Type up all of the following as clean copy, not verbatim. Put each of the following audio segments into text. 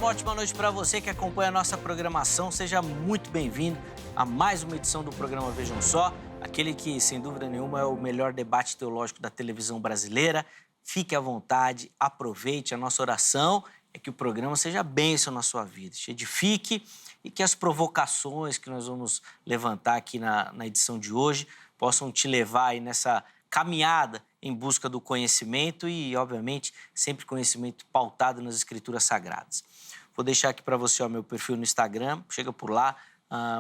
uma ótima noite para você que acompanha a nossa programação. Seja muito bem-vindo a mais uma edição do programa Vejam Só, aquele que, sem dúvida nenhuma, é o melhor debate teológico da televisão brasileira. Fique à vontade, aproveite. A nossa oração é que o programa seja bênção na sua vida, te edifique e que as provocações que nós vamos levantar aqui na edição de hoje possam te levar aí nessa caminhada em busca do conhecimento e, obviamente, sempre conhecimento pautado nas Escrituras Sagradas. Vou deixar aqui para você o meu perfil no Instagram, chega por lá,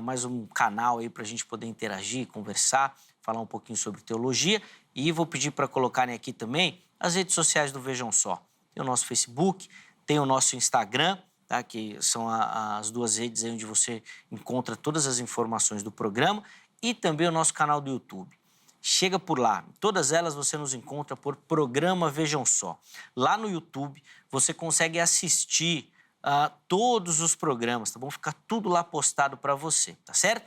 mais um canal aí para a gente poder interagir, conversar, falar um pouquinho sobre teologia. E vou pedir para colocarem aqui também as redes sociais do Vejam Só. Tem o nosso Facebook, tem o nosso Instagram, tá? Que são as duas redes aí onde você encontra todas as informações do programa, e também o nosso canal do YouTube. Chega por lá. Em todas elas você nos encontra por Programa Vejam Só. Lá no YouTube você consegue assistir todos os programas, tá bom? Fica tudo lá postado para você, tá certo?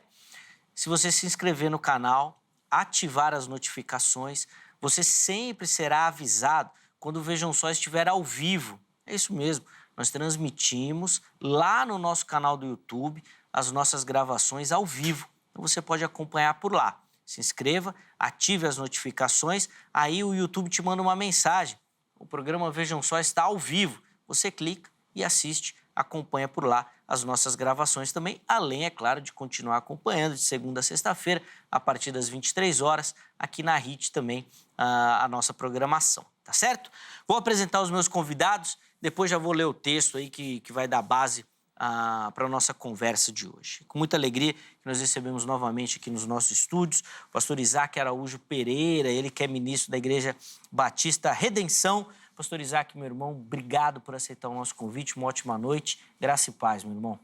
Se você se inscrever no canal, ativar as notificações, você sempre será avisado quando o Vejam Só estiver ao vivo. É isso mesmo, nós transmitimos lá no nosso canal do YouTube as nossas gravações ao vivo. Então você pode acompanhar por lá. Se inscreva, ative as notificações, aí o YouTube te manda uma mensagem. O programa Vejam Só está ao vivo. Você clica e assiste, acompanha por lá as nossas gravações também, além, é claro, de continuar acompanhando de segunda a sexta-feira, a partir das 23 horas, aqui na HIT também, a nossa programação, tá certo? Vou apresentar os meus convidados, depois já vou ler o texto aí que vai dar base para a nossa conversa de hoje. Com muita alegria que nós recebemos novamente aqui nos nossos estúdios o pastor Isaac Araújo Pereira, ele que é ministro da Igreja Batista Redenção. Pastor Isaac, meu irmão, obrigado por aceitar o nosso convite, uma ótima noite, graça e paz, meu irmão.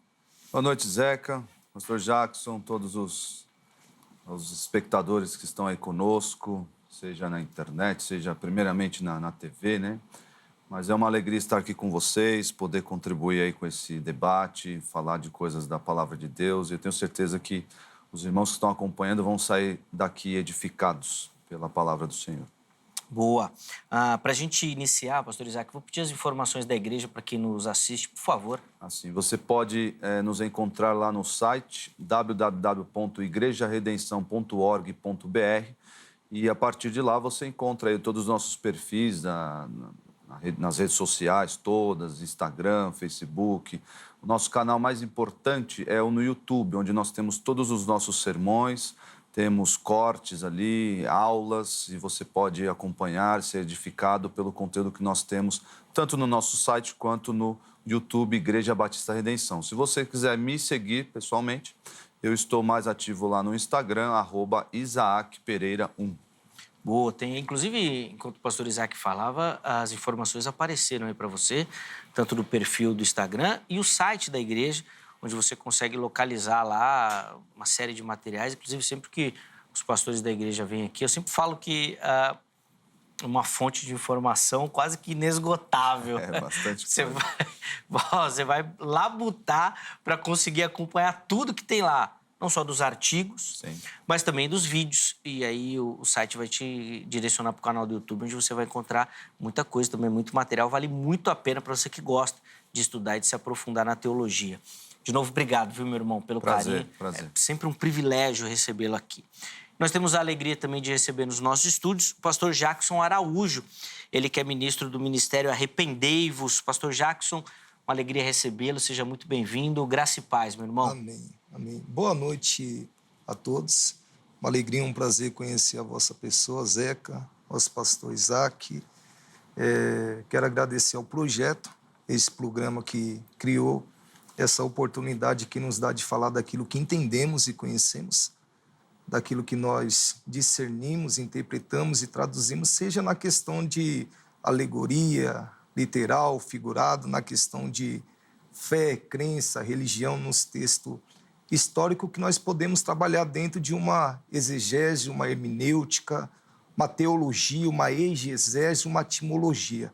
Boa noite, Zeca, pastor Jackson, todos os espectadores que estão aí conosco, seja na internet, seja primeiramente na TV, né? Mas é uma alegria estar aqui com vocês, poder contribuir aí com esse debate, falar de coisas da Palavra de Deus. E eu tenho certeza que os irmãos que estão acompanhando vão sair daqui edificados pela Palavra do Senhor. Boa. Para a gente iniciar, pastor Isaac, vou pedir as informações da igreja para quem nos assiste, por favor. Assim, você pode nos encontrar lá no site www.igrejaredenção.org.br e a partir de lá você encontra aí todos os nossos perfis nas redes sociais todas, Instagram, Facebook. O nosso canal mais importante é o no YouTube, onde nós temos todos os nossos sermões, temos cortes ali, aulas, e você pode acompanhar, ser edificado pelo conteúdo que nós temos, tanto no nosso site quanto no YouTube Igreja Batista Redenção. Se você quiser me seguir pessoalmente, eu estou mais ativo lá no Instagram, @IsaacPereira1. Boa, tem, inclusive, enquanto o pastor Isaac falava, as informações apareceram aí para você, tanto do perfil do Instagram e o site da igreja, onde você consegue localizar lá uma série de materiais. Inclusive, sempre que os pastores da igreja vêm aqui, eu sempre falo que uma fonte de informação quase que inesgotável. É bastante Você coisa. você vai labutar para conseguir acompanhar tudo que tem lá. Não só dos artigos, Sim. mas também dos vídeos. E aí o site vai te direcionar para o canal do YouTube, onde você vai encontrar muita coisa também, muito material. Vale muito a pena para você que gosta de estudar e de se aprofundar na teologia. De novo, obrigado, viu, meu irmão, pelo carinho. Prazer. É sempre um privilégio recebê-lo aqui. Nós temos a alegria também de receber nos nossos estúdios o pastor Jackson Araújo. Ele que é ministro do Ministério Arrependei-vos. Pastor Jackson, uma alegria recebê-lo. Seja muito bem-vindo. Graça e paz, meu irmão. Amém. Amém. Boa noite a todos. Uma alegria, um prazer conhecer a vossa pessoa, Zeca, nosso pastor Isaac. Quero agradecer ao projeto, esse programa que criou essa oportunidade que nos dá de falar daquilo que entendemos e conhecemos, daquilo que nós discernimos, interpretamos e traduzimos, seja na questão de alegoria, literal, figurado, na questão de fé, crença, religião, nos textos histórico que nós podemos trabalhar dentro de uma exegese, uma hermenêutica, uma teologia, uma exegese, uma etimologia.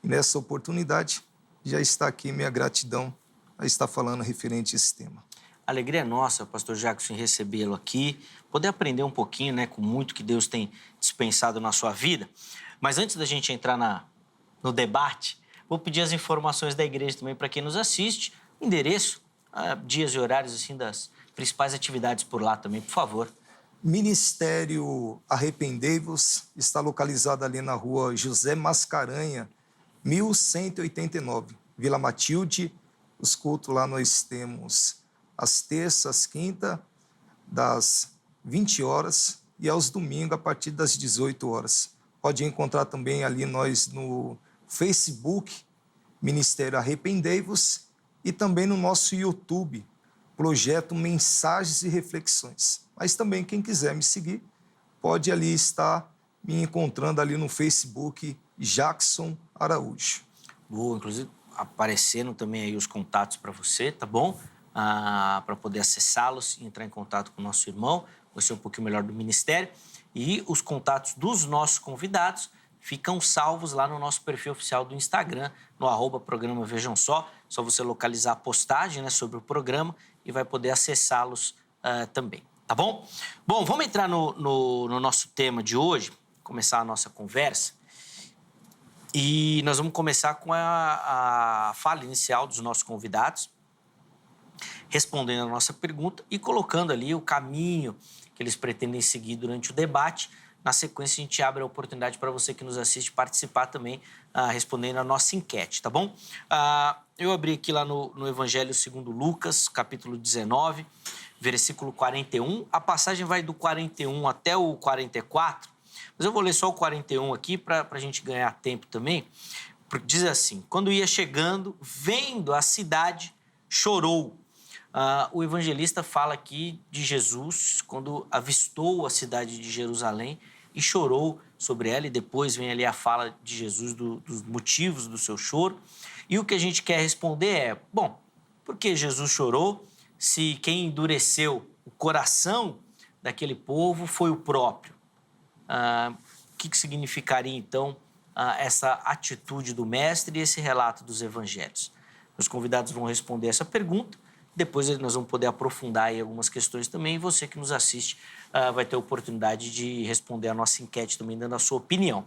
E nessa oportunidade já está aqui minha gratidão a estar falando referente a esse tema. A alegria é nossa, pastor Jackson, em recebê-lo aqui, poder aprender um pouquinho, né, com muito que Deus tem dispensado na sua vida. Mas antes da gente entrar no debate, Vou pedir as informações da igreja também para quem nos assiste. Endereço, dias e horários assim das principais atividades por lá também, por favor. Ministério Arrependei-vos está localizado ali na rua José Mascarenhas, 1189, Vila Matilde. Os cultos lá nós temos às terças, quintas, das 20 horas e aos domingos a partir das 18 horas. Pode encontrar também ali nós no Facebook, Ministério Arrependei-vos, e também no nosso YouTube, Projeto Mensagens e Reflexões. Mas também quem quiser me seguir, pode ali estar me encontrando ali no Facebook, Jackson Araújo. Boa, inclusive aparecendo também aí os contatos para você, tá bom? Para poder acessá-los e entrar em contato com o nosso irmão, conhecer um pouquinho melhor do ministério. E os contatos dos nossos convidados ficam salvos lá no nosso perfil oficial do Instagram, no @programa Vejam Só. Só você localizar a postagem, né, sobre o programa e vai poder acessá-los também, tá bom? Bom, vamos entrar no nosso tema de hoje, começar a nossa conversa. E nós vamos começar com a fala inicial dos nossos convidados, respondendo a nossa pergunta e colocando ali o caminho que eles pretendem seguir durante o debate. Na sequência, a gente abre a oportunidade para você que nos assiste participar também, respondendo a nossa enquete, tá bom? Eu abri aqui lá no Evangelho segundo Lucas, capítulo 19, versículo 41. A passagem vai do 41 até o 44, mas eu vou ler só o 41 aqui para a gente ganhar tempo também. Porque diz assim: quando ia chegando, vendo a cidade, chorou. O evangelista fala aqui de Jesus quando avistou a cidade de Jerusalém e chorou sobre ela, e depois vem ali a fala de Jesus dos motivos do seu choro. E o que a gente quer responder é, bom, por que Jesus chorou se quem endureceu o coração daquele povo foi o próprio? O que significaria, então, essa atitude do mestre e esse relato dos evangelhos? Os convidados vão responder essa pergunta. Depois nós vamos poder aprofundar aí algumas questões também. E você que nos assiste vai ter a oportunidade de responder a nossa enquete também, dando a sua opinião.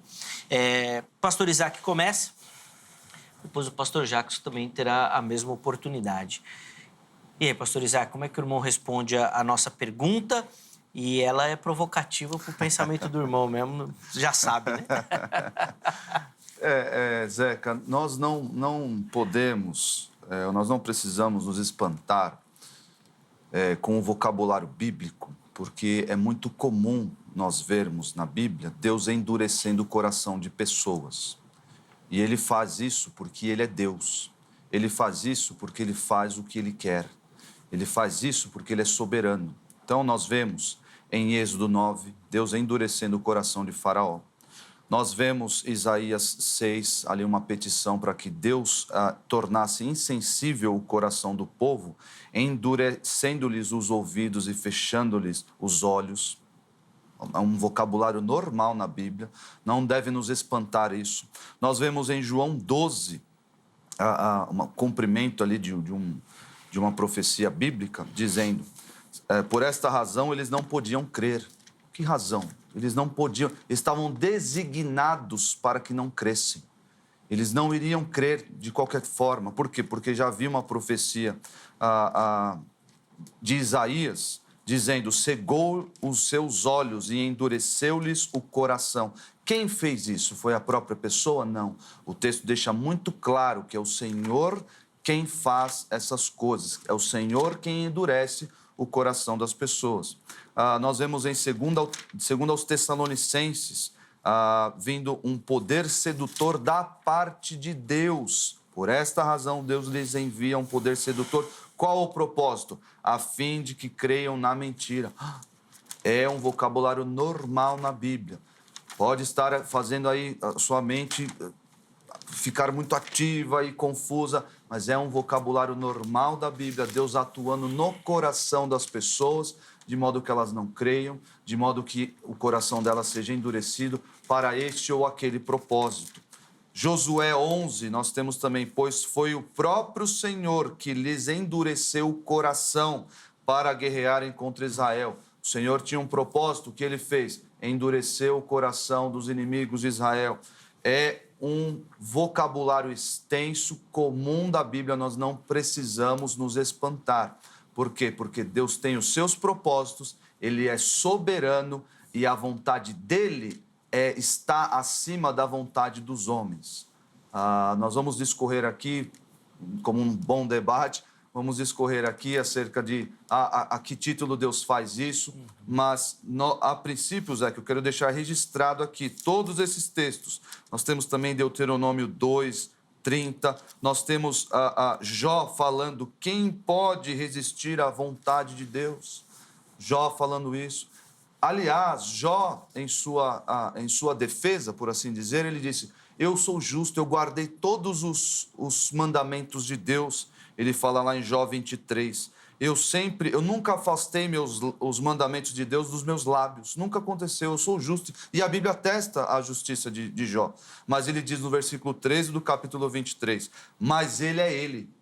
Pastor Isaac começa. Depois o pastor Jackson também terá a mesma oportunidade. E aí, pastor Isaac, como é que o irmão responde a nossa pergunta? E ela é provocativa para o pensamento do irmão mesmo, já sabe, né? Zeca, nós não podemos... nós não precisamos nos espantar com o vocabulário bíblico, porque é muito comum nós vermos na Bíblia Deus endurecendo o coração de pessoas. E ele faz isso porque ele é Deus. Ele faz isso porque ele faz o que ele quer. Ele faz isso porque ele é soberano. Então nós vemos em Êxodo 9, Deus endurecendo o coração de Faraó. Nós vemos Isaías 6, ali uma petição para que Deus tornasse insensível o coração do povo, endurecendo-lhes os ouvidos e fechando-lhes os olhos. É um vocabulário normal na Bíblia, não deve nos espantar isso. Nós vemos em João 12, um cumprimento ali de uma profecia bíblica, dizendo, por esta razão eles não podiam crer. Que razão? Eles não podiam, estavam designados para que não crescem. Eles não iriam crer de qualquer forma. Por quê? Porque já havia uma profecia de Isaías dizendo, cegou os seus olhos e endureceu-lhes o coração. Quem fez isso? Foi a própria pessoa? Não. O texto deixa muito claro que é o Senhor quem faz essas coisas. É o Senhor quem endurece o coração das pessoas. Nós vemos em 2 aos Tessalonicenses, vindo um poder sedutor da parte de Deus. Por esta razão, Deus lhes envia um poder sedutor. Qual o propósito? A fim de que creiam na mentira. É um vocabulário normal na Bíblia. Pode estar fazendo aí a sua mente ficar muito ativa e confusa, mas é um vocabulário normal da Bíblia, Deus atuando no coração das pessoas, de modo que elas não creiam, de modo que o coração delas seja endurecido para este ou aquele propósito. Josué 11, nós temos também, pois foi o próprio Senhor que lhes endureceu o coração para guerrearem contra Israel. O Senhor tinha um propósito, o que ele fez? Endureceu o coração dos inimigos de Israel. é um vocabulário extenso, comum da Bíblia, nós não precisamos nos espantar. Por quê? Porque Deus tem os seus propósitos, Ele é soberano e a vontade dEle está acima da vontade dos homens. Nós vamos discorrer aqui, como um bom debate, vamos discorrer aqui acerca de a que título Deus faz isso, mas a princípio, Zé, que eu quero deixar registrado aqui todos esses textos. Nós temos também Deuteronômio 2, 30, nós temos Jó falando quem pode resistir à vontade de Deus. Jó falando isso. Aliás, Jó, em sua defesa, por assim dizer, ele disse: eu sou justo, eu guardei todos os mandamentos de Deus. Ele fala lá em Jó 23, eu nunca afastei os mandamentos de Deus dos meus lábios. Nunca aconteceu, eu sou justo. E a Bíblia atesta a justiça de Jó. Mas ele diz no versículo 13 do capítulo 23, mas ele é ele.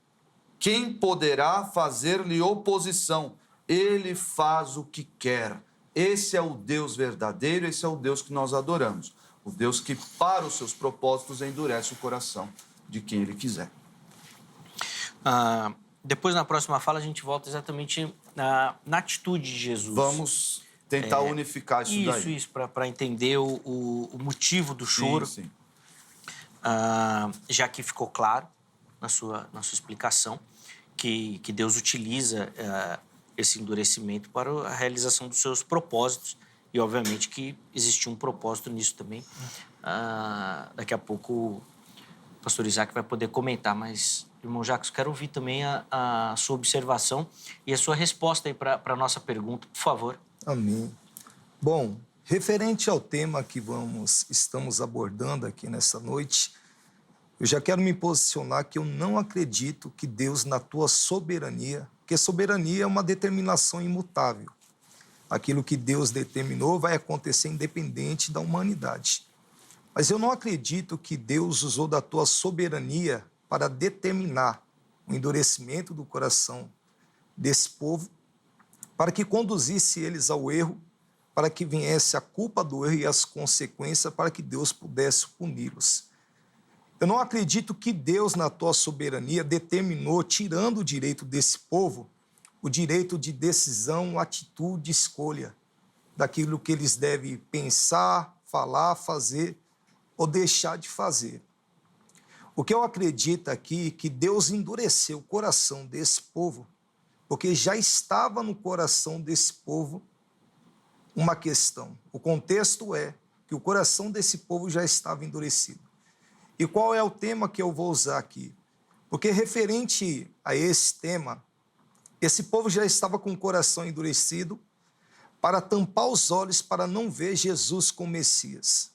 Quem poderá fazer-lhe oposição? Ele faz o que quer. Esse é o Deus verdadeiro, esse é o Deus que nós adoramos. O Deus que, para os seus propósitos, endurece o coração de quem Ele quiser. Depois, na próxima fala, a gente volta exatamente na atitude de Jesus. Vamos tentar unificar isso daí. Isso, para entender o motivo do choro. Sim. Já que ficou claro na sua explicação que Deus utiliza esse endurecimento para a realização dos seus propósitos. E, obviamente, que existe um propósito nisso também. Daqui a pouco o pastor Isaac vai poder comentar, mas, irmão Jacques, quero ouvir também a sua observação e a sua resposta aí para a nossa pergunta, por favor. Amém. Bom, referente ao tema que estamos abordando aqui nessa noite, eu já quero me posicionar que eu não acredito que Deus, na tua soberania, porque soberania é uma determinação imutável. Aquilo que Deus determinou vai acontecer independente da humanidade. Mas eu não acredito que Deus usou da tua soberania para determinar o endurecimento do coração desse povo, para que conduzisse eles ao erro, para que viesse a culpa do erro e as consequências, para que Deus pudesse puni-los. Eu não acredito que Deus, na tua soberania, determinou, tirando o direito desse povo, o direito de decisão, atitude, escolha, daquilo que eles devem pensar, falar, fazer ou deixar de fazer. O que eu acredito aqui é que Deus endureceu o coração desse povo, porque já estava no coração desse povo uma questão. O contexto é que o coração desse povo já estava endurecido. E qual é o tema que eu vou usar aqui? Porque referente a esse tema, esse povo já estava com o coração endurecido para tampar os olhos para não ver Jesus como Messias,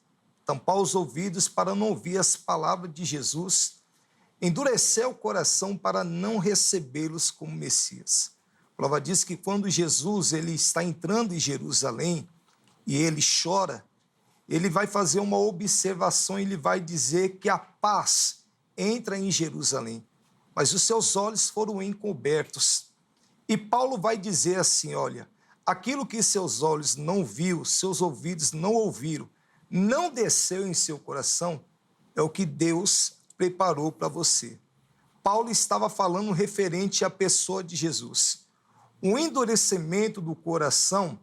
tampar os ouvidos para não ouvir as palavras de Jesus, endurecer o coração para não recebê-los como Messias. A palavra diz que quando Jesus ele está entrando em Jerusalém e ele chora, ele vai fazer uma observação, ele vai dizer que a paz entra em Jerusalém, mas os seus olhos foram encobertos. E Paulo vai dizer assim, olha, aquilo que seus olhos não viu, seus ouvidos não ouviram, não desceu em seu coração, é o que Deus preparou para você. Paulo estava falando referente à pessoa de Jesus. O endurecimento do coração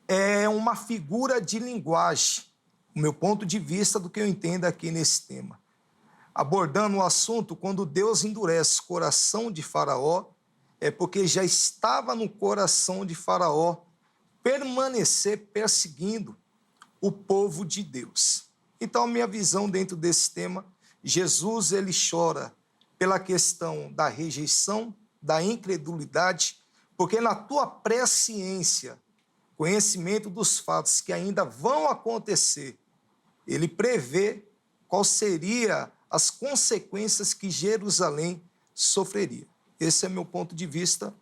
é uma figura de linguagem, o meu ponto de vista do que eu entendo aqui nesse tema. Abordando o assunto, quando Deus endurece o coração de Faraó, é porque já estava no coração de Faraó permanecer perseguindo o povo de Deus. Então, a minha visão dentro desse tema, Jesus ele chora pela questão da rejeição, da incredulidade, porque na tua presciência, conhecimento dos fatos que ainda vão acontecer, ele prevê qual seria as consequências que Jerusalém sofreria. Esse é meu ponto de vista.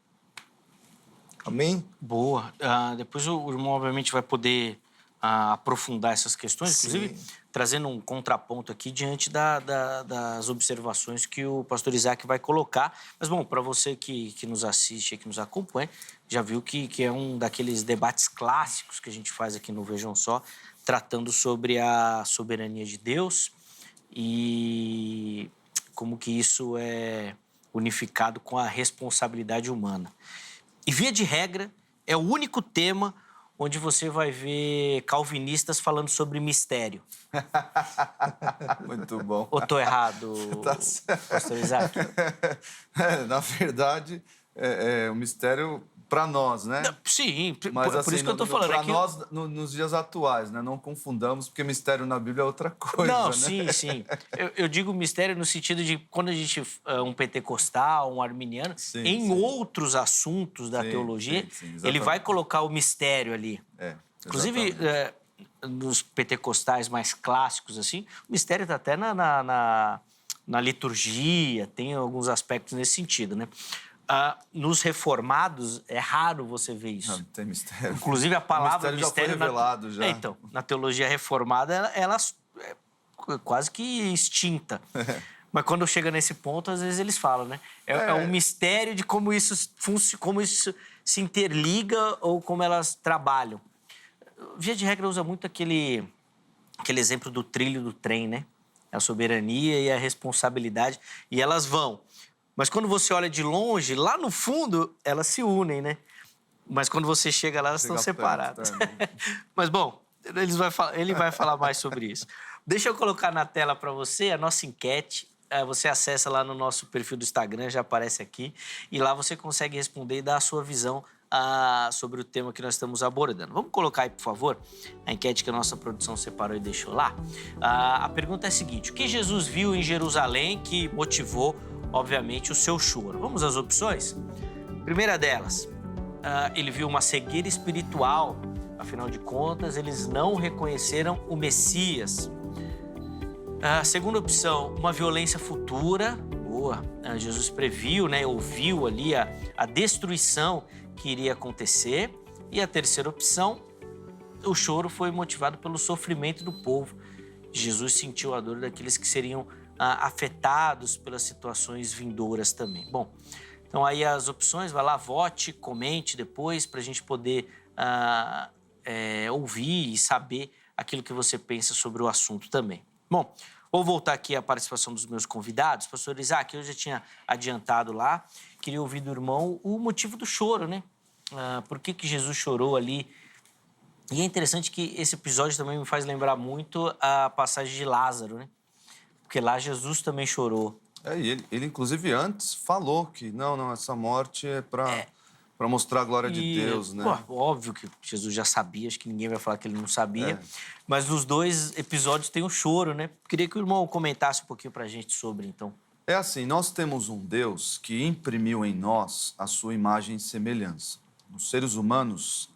Amém? Boa. Depois o irmão, obviamente, vai poder aprofundar essas questões, Sim. inclusive trazendo um contraponto aqui diante das observações que o pastor Isaac vai colocar. Mas, bom, para você que nos assiste e que nos acompanha, já viu que é um daqueles debates clássicos que a gente faz aqui no Vejam Só, tratando sobre a soberania de Deus e como que isso é unificado com a responsabilidade humana. E, via de regra, é o único tema onde você vai ver calvinistas falando sobre mistério. Muito bom. Ou estou errado, Tá certo. pastor Isaac? Na verdade, é um mistério para nós, né? Sim, Mas, por assim, isso que eu estou falando. Para é que... nós, nos dias atuais, né? Não confundamos, porque mistério na Bíblia é outra coisa, Não, né? sim. Eu digo mistério no sentido de quando a gente, um pentecostal, um arminiano, em outros assuntos da teologia, ele vai colocar o mistério ali. Inclusive, nos pentecostais mais clássicos, assim, o mistério está até na liturgia, tem alguns aspectos nesse sentido, né? Nos reformados, é raro você ver isso. Não tem mistério. Inclusive, a palavra mistério já foi revelado. Já. Então, na teologia reformada, ela é quase que extinta. Mas quando chega nesse ponto, às vezes eles falam, né? É um mistério de como isso se interliga ou como elas trabalham. Via de regra, usa muito aquele exemplo do trilho do trem, né? A soberania e a responsabilidade. E elas vão. Mas quando você olha de longe, lá no fundo, elas se unem, né? Mas quando você chega lá, elas estão separadas. Mas, bom, ele vai falar mais sobre isso. Deixa eu colocar na tela para você a nossa enquete. Você acessa lá no nosso perfil do Instagram, já aparece aqui. E lá você consegue responder e dar a sua visão sobre o tema que nós estamos abordando. Vamos colocar aí, por favor, a enquete que a nossa produção separou e deixou lá. A pergunta é a seguinte: o que Jesus viu em Jerusalém que motivou, obviamente, o seu choro? Vamos às opções? Primeira delas, ele viu uma cegueira espiritual. Afinal de contas, eles não reconheceram o Messias. Segunda opção, uma violência futura. Boa. Jesus previu, né, ouviu ali a destruição que iria acontecer. E a terceira opção, o choro foi motivado pelo sofrimento do povo. Jesus sentiu a dor daqueles que seriam afetados pelas situações vindouras também. Bom, então aí as opções, vai lá, vote, comente depois para a gente poder ouvir e saber aquilo que você pensa sobre o assunto também. Bom, vou voltar aqui à participação dos meus convidados. Pastor Isaac, eu já tinha adiantado lá, queria ouvir do irmão o motivo do choro, né? Por que Jesus chorou ali? E é interessante que esse episódio também me faz lembrar muito a passagem de Lázaro, né? Porque lá Jesus também chorou. E ele, inclusive, antes falou que não, essa morte é para mostrar a glória de Deus, né? Pô, óbvio que Jesus já sabia, acho que ninguém vai falar que ele não sabia. Mas nos dois episódios tem o choro, né? Queria que o irmão comentasse um pouquinho pra gente sobre, então. É assim, nós temos um Deus que imprimiu em nós a sua imagem e semelhança. Os seres humanos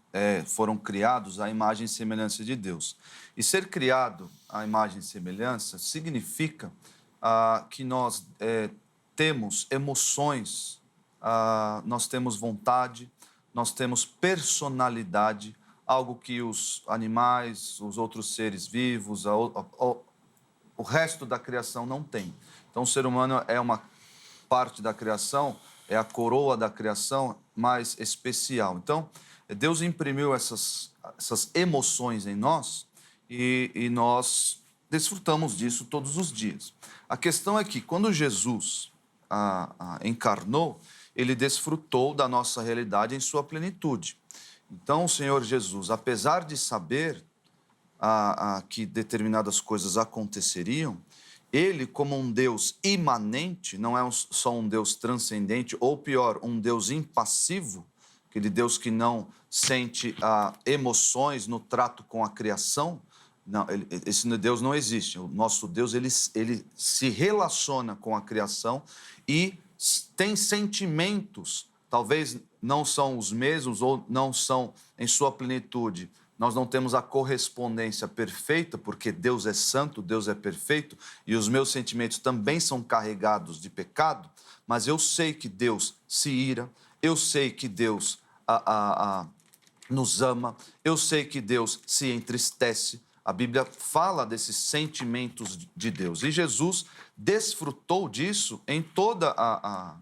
foram criados à imagem e semelhança de Deus. E ser criado à imagem e semelhança significa que nós temos emoções, nós temos vontade, nós temos personalidade, algo que os animais, os outros seres vivos, o resto da criação não tem. Então, o ser humano é uma parte da criação, é a coroa da criação mais especial. Então, Deus imprimiu essas emoções em nós e nós desfrutamos disso todos os dias. A questão é que, quando Jesus encarnou, ele desfrutou da nossa realidade em sua plenitude. Então, o Senhor Jesus, apesar de saber que determinadas coisas aconteceriam, ele, como um Deus imanente, não é só um Deus transcendente, ou pior, um Deus impassivo, aquele Deus que não sente emoções no trato com a criação. Não, esse Deus não existe. O nosso Deus, ele se relaciona com a criação e tem sentimentos, talvez não são os mesmos ou não são em sua plenitude. Nós não temos a correspondência perfeita, porque Deus é santo, Deus é perfeito, e os meus sentimentos também são carregados de pecado, mas eu sei que Deus se ira, eu sei que Deus nos ama, eu sei que Deus se entristece. A Bíblia fala desses sentimentos de Deus. E Jesus desfrutou disso em toda a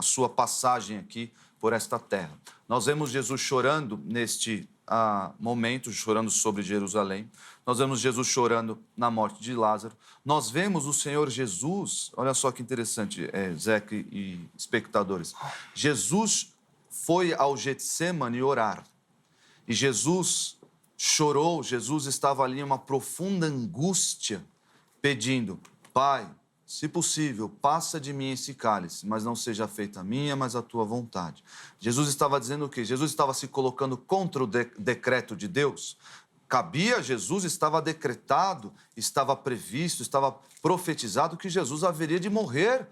sua passagem aqui por esta terra. Nós vemos Jesus chorando neste momentos chorando sobre Jerusalém. Nós vemos Jesus chorando na morte de Lázaro. Nós vemos o Senhor Jesus, olha só que interessante, Zeca e espectadores. Jesus foi ao Getsêmani orar. E Jesus chorou, Jesus estava ali em uma profunda angústia, pedindo: Pai, se possível, passa de mim esse cálice, mas não seja feita a minha, mas a tua vontade. Jesus estava dizendo o quê? Jesus estava se colocando contra o decreto de Deus. Cabia a Jesus, estava decretado, estava previsto, estava profetizado que Jesus haveria de morrer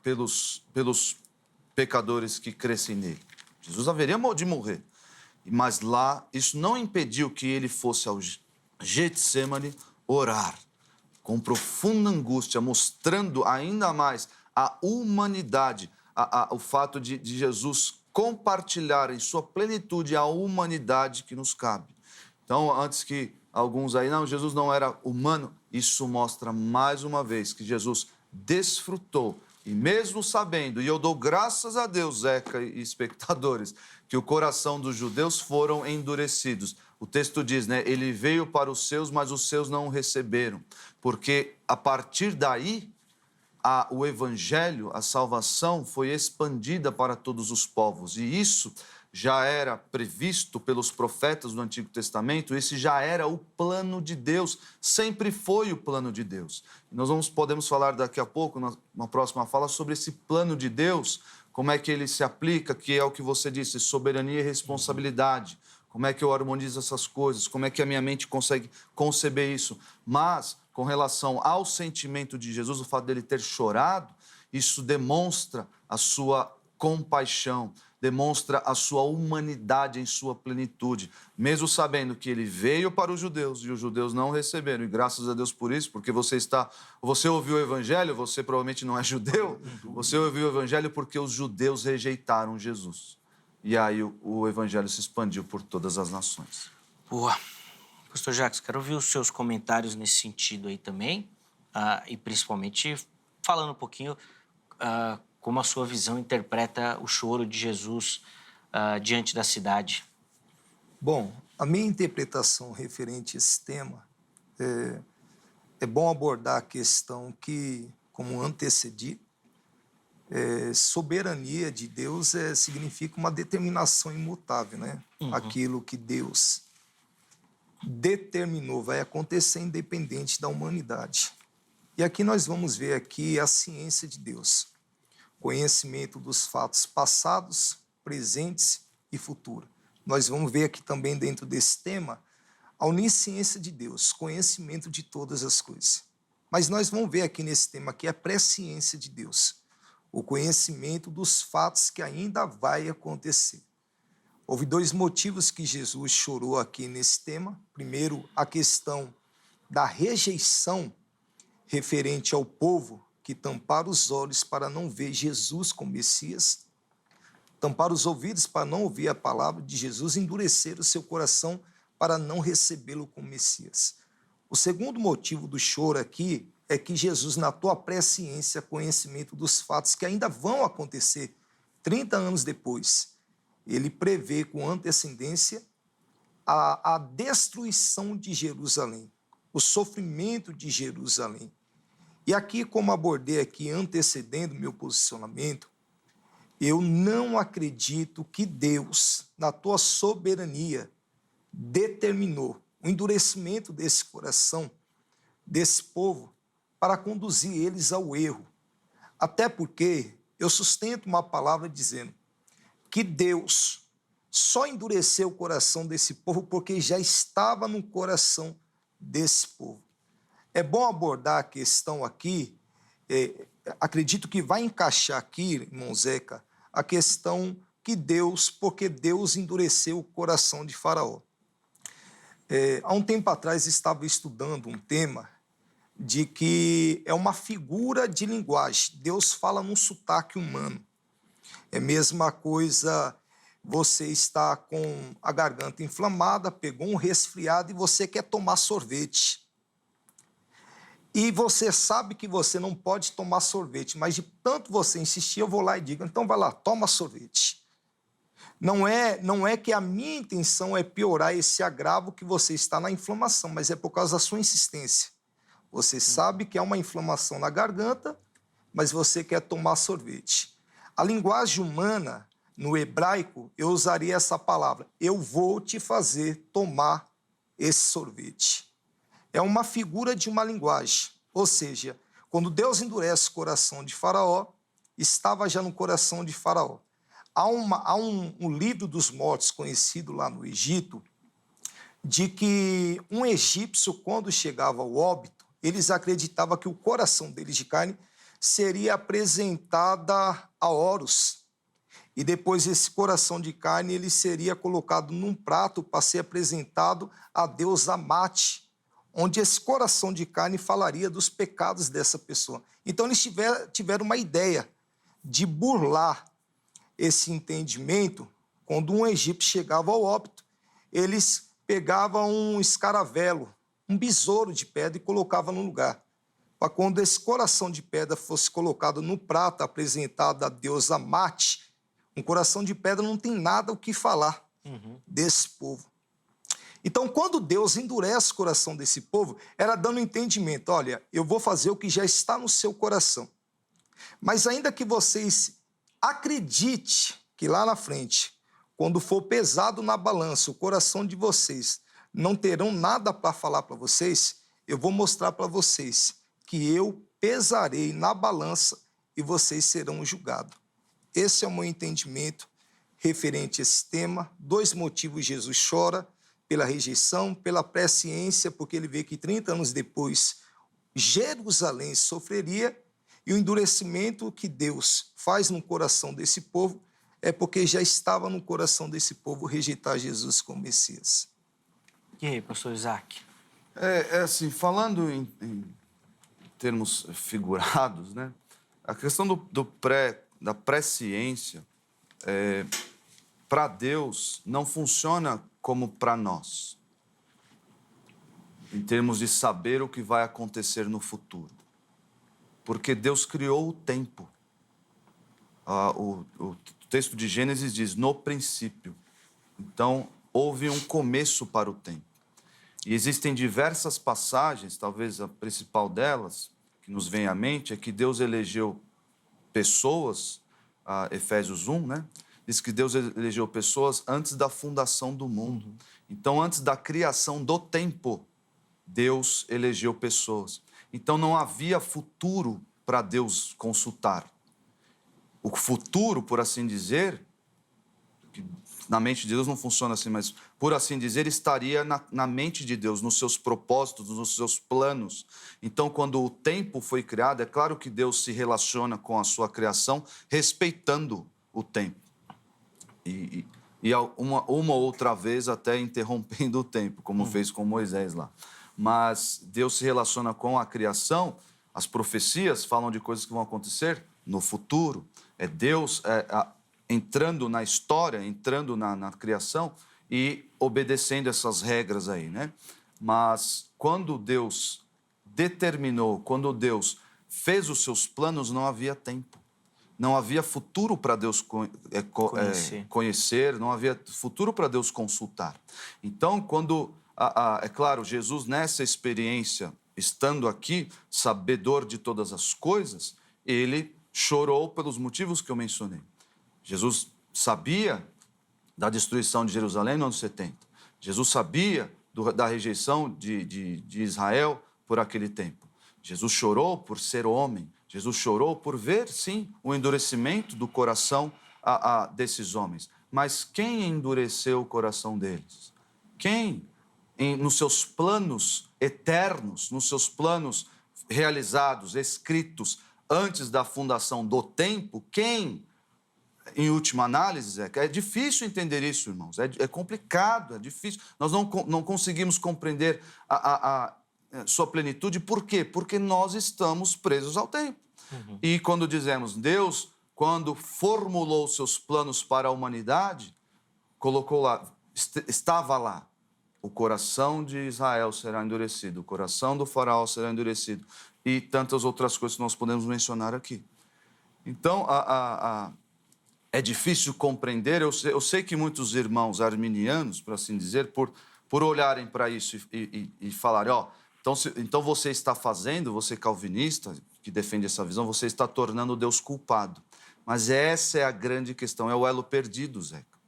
pelos pecadores que crescem nele. Jesus haveria de morrer. Mas lá, isso não impediu que ele fosse ao Getsêmani orar, com profunda angústia, mostrando ainda mais a humanidade, o fato de Jesus compartilhar em sua plenitude a humanidade que nos cabe. Então, antes que alguns aí, não, Jesus não era humano, isso mostra mais uma vez que Jesus desfrutou, e mesmo sabendo, e eu dou graças a Deus, Zeca e espectadores, que o coração dos judeus foram endurecidos. O texto diz, né? Ele veio para os seus, mas os seus não o receberam. Porque a partir daí, o evangelho, a salvação foi expandida para todos os povos. E isso já era previsto pelos profetas do Antigo Testamento, esse já era o plano de Deus, sempre foi o plano de Deus. Nós podemos falar daqui a pouco, na próxima fala, sobre esse plano de Deus, como é que ele se aplica, que é o que você disse, soberania e responsabilidade. Como é que eu harmonizo essas coisas? Como é que a minha mente consegue conceber isso? Mas, com relação ao sentimento de Jesus, o fato dele ter chorado, isso demonstra a sua compaixão, demonstra a sua humanidade em sua plenitude. Mesmo sabendo que ele veio para os judeus e os judeus não receberam. E graças a Deus por isso, porque você ouviu o evangelho, você provavelmente não é judeu, você ouviu o evangelho porque os judeus rejeitaram Jesus. E aí o evangelho se expandiu por todas as nações. Boa. Pastor Jacques, quero ouvir os seus comentários nesse sentido aí também, e principalmente falando um pouquinho como a sua visão interpreta o choro de Jesus diante da cidade. Bom, a minha interpretação referente a esse tema é bom abordar a questão que, como antecedi, soberania de Deus significa uma determinação imutável, né? Uhum. Aquilo que Deus determinou vai acontecer independente da humanidade. E aqui nós vamos ver aqui a ciência de Deus, conhecimento dos fatos passados, presentes e futuros. Nós vamos ver aqui também dentro desse tema a onisciência de Deus, conhecimento de todas as coisas. Mas nós vamos ver aqui nesse tema aqui a presciência de Deus, o conhecimento dos fatos que ainda vai acontecer. Houve dois motivos que Jesus chorou aqui nesse tema. Primeiro, a questão da rejeição referente ao povo que tamparam os olhos para não ver Jesus como Messias, tamparam os ouvidos para não ouvir a palavra de Jesus, endureceram o seu coração para não recebê-lo como Messias. O segundo motivo do choro aqui é que Jesus, na tua presciência, conhecimento dos fatos que ainda vão acontecer 30 anos depois, ele prevê com antecedência a destruição de Jerusalém, o sofrimento de Jerusalém. E aqui, como abordei aqui, antecedendo meu posicionamento, eu não acredito que Deus, na tua soberania, determinou o endurecimento desse coração, desse povo, para conduzir eles ao erro. Até porque eu sustento uma palavra dizendo que Deus só endureceu o coração desse povo porque já estava no coração desse povo. É bom abordar a questão aqui, acredito que vai encaixar aqui, irmão Zeca, a questão que porque Deus endureceu o coração de Faraó. Há um tempo atrás estava estudando um tema de que é uma figura de linguagem. Deus fala num sotaque humano. É a mesma coisa, você está com a garganta inflamada, pegou um resfriado e você quer tomar sorvete. E você sabe que você não pode tomar sorvete, mas de tanto você insistir, eu vou lá e digo, então vai lá, toma sorvete. Não é que a minha intenção é piorar esse agravo que você está na inflamação, mas é por causa da sua insistência. Você sabe que há uma inflamação na garganta, mas você quer tomar sorvete. A linguagem humana, no hebraico, eu usaria essa palavra: eu vou te fazer tomar esse sorvete. É uma figura de uma linguagem. Ou seja, quando Deus endurece o coração de Faraó, estava já no coração de Faraó. Há um livro dos mortos conhecido lá no Egito, de que um egípcio, quando chegava ao óbito, eles acreditavam que o coração deles de carne seria apresentada a Horus. E depois esse coração de carne ele seria colocado num prato para ser apresentado a deusa Mate, onde esse coração de carne falaria dos pecados dessa pessoa. Então eles tiveram uma ideia de burlar esse entendimento. Quando um egípcio chegava ao óbito, eles pegavam um escaravelo, um besouro de pedra e colocavam no lugar. Para quando esse coração de pedra fosse colocado no prato apresentado à deusa Mate, um coração de pedra não tem nada o que falar desse povo. Então, quando Deus endurece o coração desse povo, era dando entendimento: olha, eu vou fazer o que já está no seu coração. Mas ainda que vocês acreditem que lá na frente, quando for pesado na balança, o coração de vocês não terão nada para falar para vocês, eu vou mostrar para vocês que eu pesarei na balança e vocês serão julgados. Esse é o meu entendimento referente a esse tema. 2 motivos Jesus chora: pela rejeição, pela presciência, porque ele vê que 30 anos depois Jerusalém sofreria, e o endurecimento que Deus faz no coração desse povo é porque já estava no coração desse povo rejeitar Jesus como Messias. E aí, pastor Isaac? Assim, falando em termos figurados, né? A questão da presciência, para Deus, não funciona como para nós, em termos de saber o que vai acontecer no futuro. Porque Deus criou o tempo. O texto de Gênesis diz: no princípio. Então, houve um começo para o tempo. E existem diversas passagens, talvez a principal delas, que nos vem à mente, é que Deus elegeu pessoas, Efésios 1, né? Diz que Deus elegeu pessoas antes da fundação do mundo. Então, antes da criação do tempo, Deus elegeu pessoas. Então, não havia futuro para Deus consultar. O futuro, por assim dizer, que na mente de Deus não funciona assim, mas, por assim dizer, estaria na mente de Deus, nos seus propósitos, nos seus planos. Então, quando o tempo foi criado, é claro que Deus se relaciona com a sua criação, respeitando o tempo. E uma outra vez até interrompendo o tempo, como fez com Moisés lá. Mas Deus se relaciona com a criação. As profecias falam de coisas que vão acontecer no futuro. É Deus entrando na história, entrando na criação e obedecendo essas regras aí, né? Mas quando Deus determinou, quando Deus fez os seus planos, não havia tempo. Não havia futuro para Deus conhecer, não havia futuro para Deus consultar. Então, quando, é claro, Jesus nessa experiência, estando aqui, sabedor de todas as coisas, ele chorou pelos motivos que eu mencionei. Jesus sabia da destruição de Jerusalém no ano 70. Jesus sabia da rejeição de Israel por aquele tempo. Jesus chorou por ser homem. Jesus chorou por ver, sim, o endurecimento do coração desses homens. Mas quem endureceu o coração deles? Quem, nos seus planos eternos, nos seus planos realizados, escritos antes da fundação do tempo, quem, em última análise, é difícil entender isso, irmãos. É complicado, é difícil. Nós não conseguimos compreender a sua plenitude. Por quê? Porque nós estamos presos ao tempo. E quando dizemos Deus, quando formulou seus planos para a humanidade, colocou lá, estava lá, o coração de Israel será endurecido, o coração do faraó será endurecido, e tantas outras coisas que nós podemos mencionar aqui. Então, é difícil compreender. Eu sei que muitos irmãos arminianos, por assim dizer, por olharem para isso e falarem, então você está fazendo, você calvinista, que defende essa visão, você está tornando Deus culpado. Mas essa é a grande questão, é o elo perdido, Zeca.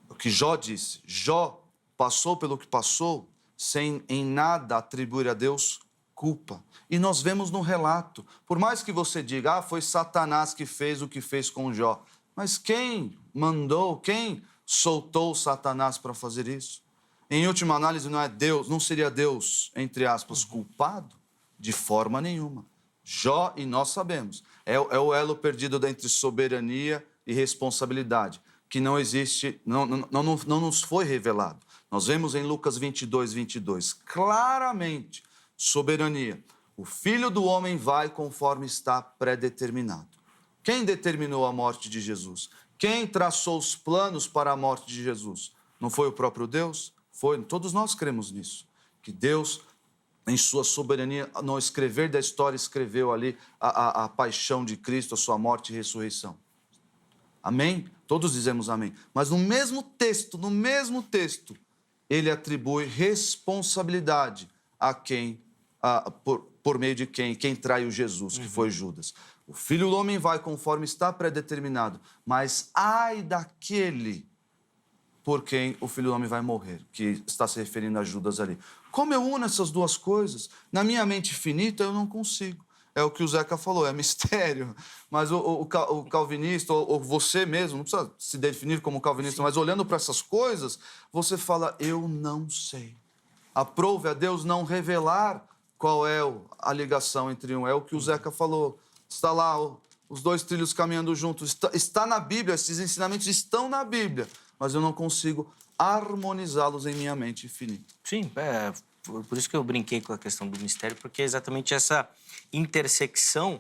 O que Jó disse, Jó passou pelo que passou sem em nada atribuir a Deus culpa. E nós vemos no relato, por mais que você diga, foi Satanás que fez o que fez com Jó, mas quem mandou, quem soltou Satanás para fazer isso? Em última análise, não é Deus, não seria Deus, entre aspas, culpado? De forma nenhuma. Jó, e nós sabemos, é o elo perdido entre soberania e responsabilidade, que não existe, não nos foi revelado. Nós vemos em Lucas 22, claramente, soberania. O Filho do Homem vai conforme está predeterminado. Quem determinou a morte de Jesus? Quem traçou os planos para a morte de Jesus? Não foi o próprio Deus? Foi. Todos nós cremos nisso. Que Deus, em sua soberania, no escrever da história, escreveu ali a paixão de Cristo, a sua morte e ressurreição. Amém? Todos dizemos amém. Mas no mesmo texto, ele atribui responsabilidade a quem, por meio de quem traiu Jesus, que foi Judas. O Filho do Homem vai conforme está predeterminado, mas ai daquele por quem o Filho do Homem vai morrer, que está se referindo a Judas ali. Como eu uno essas duas coisas? Na minha mente finita, eu não consigo. É o que o Zeca falou, é mistério. Mas o calvinista, ou você mesmo, não precisa se definir como calvinista, sim, mas olhando para essas coisas, você fala, eu não sei. Aprove a Deus não revelar qual é a ligação entre um. É o que o Zeca falou. Está lá, os dois trilhos caminhando juntos. Está na Bíblia, esses ensinamentos estão na Bíblia, mas eu não consigo harmonizá-los em minha mente infinita. Sim, por isso que eu brinquei com a questão do mistério, porque é exatamente essa intersecção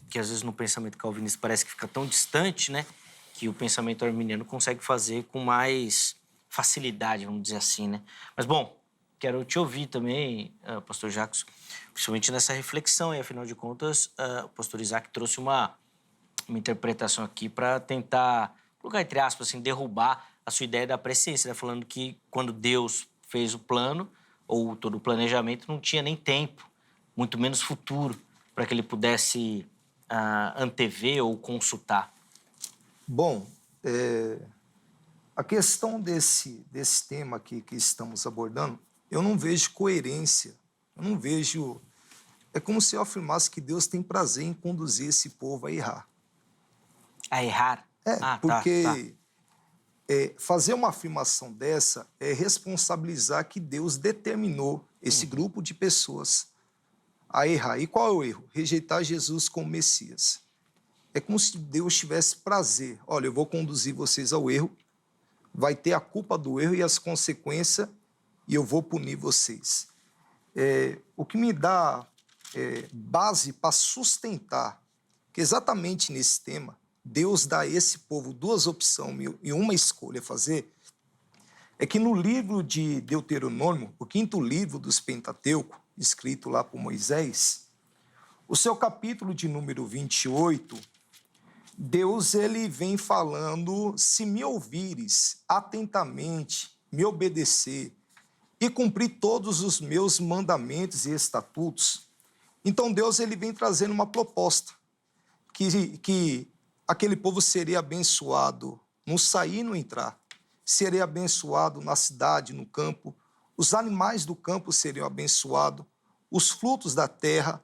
que às vezes no pensamento calvinista parece que fica tão distante, né? Que o pensamento arminiano consegue fazer com mais facilidade, vamos dizer assim, né? Mas, bom, quero te ouvir também, pastor Jacques, principalmente nessa reflexão, e afinal de contas, o pastor Isaac trouxe uma interpretação aqui para tentar, colocar entre aspas, assim, derrubar a sua ideia da presciência, né? Falando que quando Deus fez o plano, ou todo o planejamento, não tinha nem tempo, muito menos futuro, para que ele pudesse antever ou consultar. Bom, a questão desse tema aqui que estamos abordando, eu não vejo coerência, eu não vejo... É como se eu afirmasse que Deus tem prazer em conduzir esse povo a errar. A errar? Porque fazer uma afirmação dessa é responsabilizar que Deus determinou esse grupo de pessoas a errar. E qual é o erro? Rejeitar Jesus como Messias. É como se Deus tivesse prazer. Olha, eu vou conduzir vocês ao erro, vai ter a culpa do erro e as consequências, e eu vou punir vocês. O que me dá base para sustentar que exatamente nesse tema, Deus dá a esse povo duas opções e uma escolha a fazer, é que no livro de Deuteronômio, o 5º livro dos Pentateuco, escrito lá por Moisés, o seu capítulo de número 28, Deus ele vem falando, se me ouvires atentamente, me obedecer e cumprir todos os meus mandamentos e estatutos, então Deus ele vem trazendo uma proposta, que aquele povo seria abençoado no sair e no entrar, seria abençoado na cidade, no campo, os animais do campo seriam abençoados, os frutos da terra,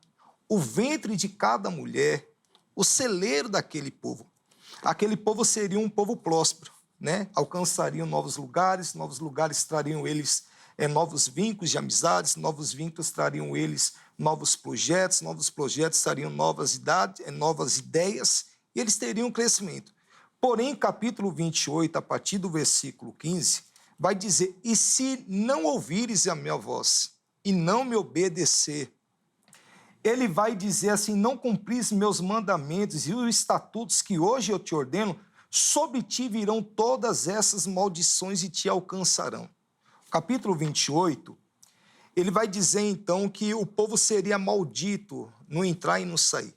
o ventre de cada mulher, o celeiro daquele povo. Aquele povo seria um povo próspero, né? Alcançariam novos lugares trariam eles novos vínculos de amizades, novos vínculos trariam eles novos projetos trariam novas ideias, e eles teriam crescimento. Porém, capítulo 28, a partir do versículo 15, vai dizer, e se não ouvires a minha voz e não me obedecer, ele vai dizer assim, não cumpris meus mandamentos e os estatutos que hoje eu te ordeno, sobre ti virão todas essas maldições e te alcançarão. Capítulo 28, ele vai dizer então que o povo seria maldito no entrar e no sair.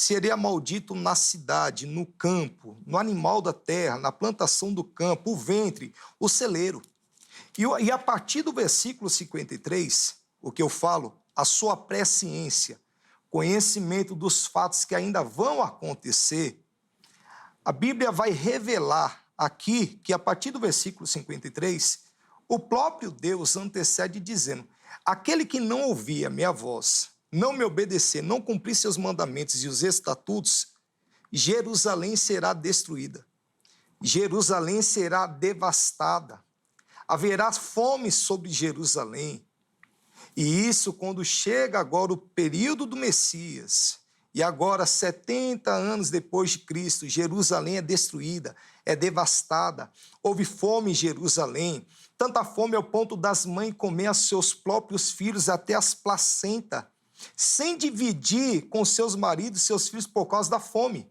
seria maldito na cidade, no campo, no animal da terra, na plantação do campo, o ventre, o celeiro. E a partir do versículo 53, o que eu falo, a sua presciência, conhecimento dos fatos que ainda vão acontecer, a Bíblia vai revelar aqui que a partir do versículo 53, o próprio Deus antecede dizendo: aquele que não ouvir a minha voz, não me obedecer, não cumprir seus mandamentos e os estatutos, Jerusalém será destruída. Jerusalém será devastada. Haverá fome sobre Jerusalém. E isso quando chega agora o período do Messias, e agora 70 anos depois de Cristo, Jerusalém é destruída, é devastada. Houve fome em Jerusalém, tanta fome ao ponto das mães comer a seus próprios filhos até as placentas, sem dividir com seus maridos e seus filhos por causa da fome.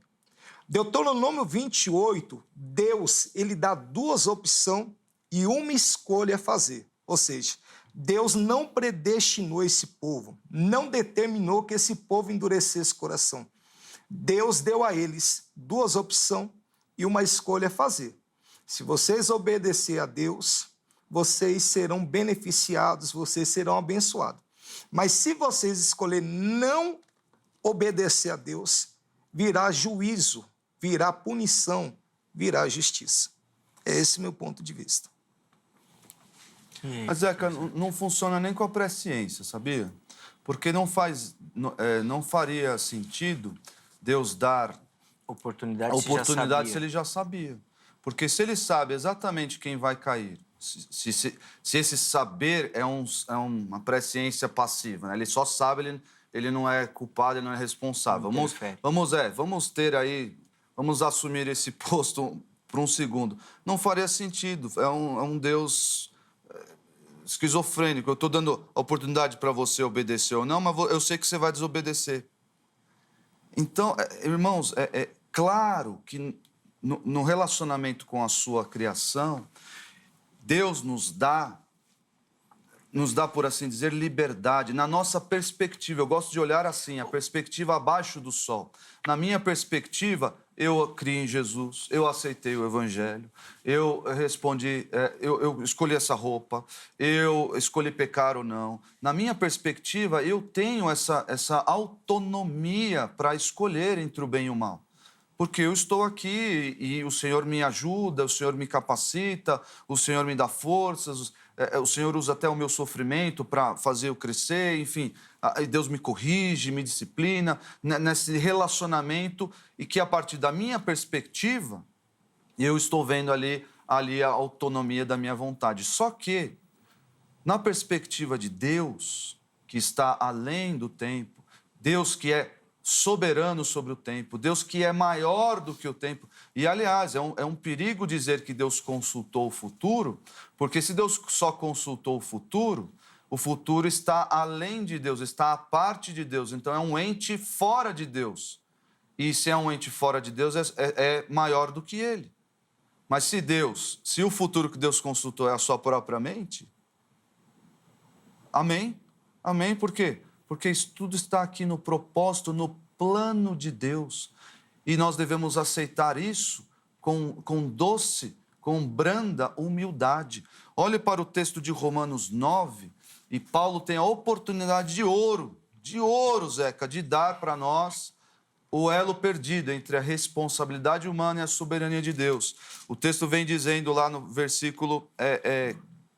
Deuteronômio 28, Deus, ele dá duas opções e uma escolha a fazer. Ou seja, Deus não predestinou esse povo, não determinou que esse povo endurecesse o coração. Deus deu a eles duas opções e uma escolha a fazer. Se vocês obedecer a Deus, vocês serão beneficiados, vocês serão abençoados. Mas se vocês escolherem não obedecer a Deus, virá juízo, virá punição, virá justiça. É esse meu ponto de vista. Mas, Zeca, não funciona nem com a presciência, sabia? Porque não faria sentido Deus dar Oportunidade, a oportunidade se ele já sabia. Porque se ele sabe exatamente quem vai cair, se esse saber é uma presciência passiva, né? Ele só sabe, ele não é culpado, ele não é responsável. Vamos assumir esse posto por um segundo. Não faria sentido. É um Deus esquizofrênico. Eu estou dando a oportunidade para você obedecer ou não, mas eu sei que você vai desobedecer. Então, irmãos, é claro que no relacionamento com a sua criação, Deus nos dá, por assim dizer, liberdade. Na nossa perspectiva, eu gosto de olhar assim, a perspectiva abaixo do sol. Na minha perspectiva, eu criei em Jesus, eu aceitei o Evangelho, eu respondi, eu escolhi essa roupa, eu escolhi pecar ou não. Na minha perspectiva, eu tenho essa autonomia para escolher entre o bem e o mal. Porque eu estou aqui e o Senhor me ajuda, o Senhor me capacita, o Senhor me dá forças, o Senhor usa até o meu sofrimento para fazer eu crescer, enfim. Deus me corrige, me disciplina, nesse relacionamento, e que a partir da minha perspectiva, eu estou vendo ali a autonomia da minha vontade. Só que, na perspectiva de Deus, que está além do tempo, Deus que é soberano sobre o tempo, Deus que é maior do que o tempo. E, aliás, é um perigo dizer que Deus consultou o futuro, porque se Deus só consultou o futuro está além de Deus, está à parte de Deus. Então, é um ente fora de Deus. E se é um ente fora de Deus, é maior do que ele. Mas se o futuro que Deus consultou é a sua própria mente, amém? Amém, por quê? Porque isso tudo está aqui no propósito, no plano de Deus. E nós devemos aceitar isso com doce, com branda humildade. Olhe para o texto de Romanos 9, e Paulo tem a oportunidade de ouro, Zeca, de dar para nós o elo perdido entre a responsabilidade humana e a soberania de Deus. O texto vem dizendo lá no versículo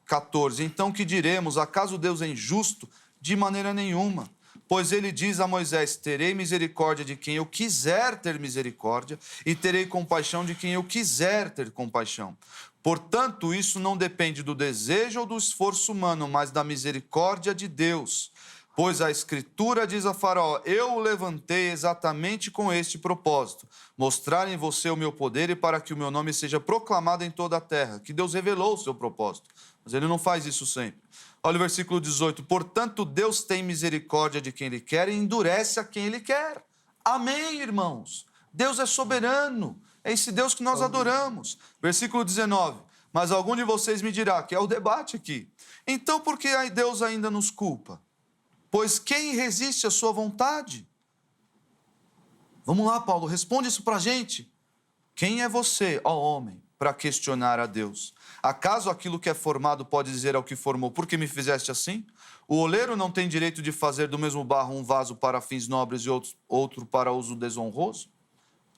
14, então que diremos, acaso Deus é injusto? De maneira nenhuma, pois ele diz a Moisés, terei misericórdia de quem eu quiser ter misericórdia e terei compaixão de quem eu quiser ter compaixão. Portanto, isso não depende do desejo ou do esforço humano, mas da misericórdia de Deus. Pois a Escritura diz a Faraó, eu o levantei exatamente com este propósito, mostrar em você o meu poder e para que o meu nome seja proclamado em toda a terra. Que Deus revelou o seu propósito, mas ele não faz isso sempre. Olha o versículo 18. Portanto, Deus tem misericórdia de quem Ele quer e endurece a quem Ele quer. Amém, irmãos? Deus é soberano. É esse Deus que nós adoramos. Versículo 19. Mas algum de vocês me dirá, que é o debate aqui. Então, por que Deus ainda nos culpa? Pois quem resiste à sua vontade? Vamos lá, Paulo, responde isso para a gente. Quem é você, ó homem, para questionar a Deus? Acaso aquilo que é formado pode dizer ao que formou, por que me fizeste assim? O oleiro não tem direito de fazer do mesmo barro um vaso para fins nobres e outro para uso desonroso?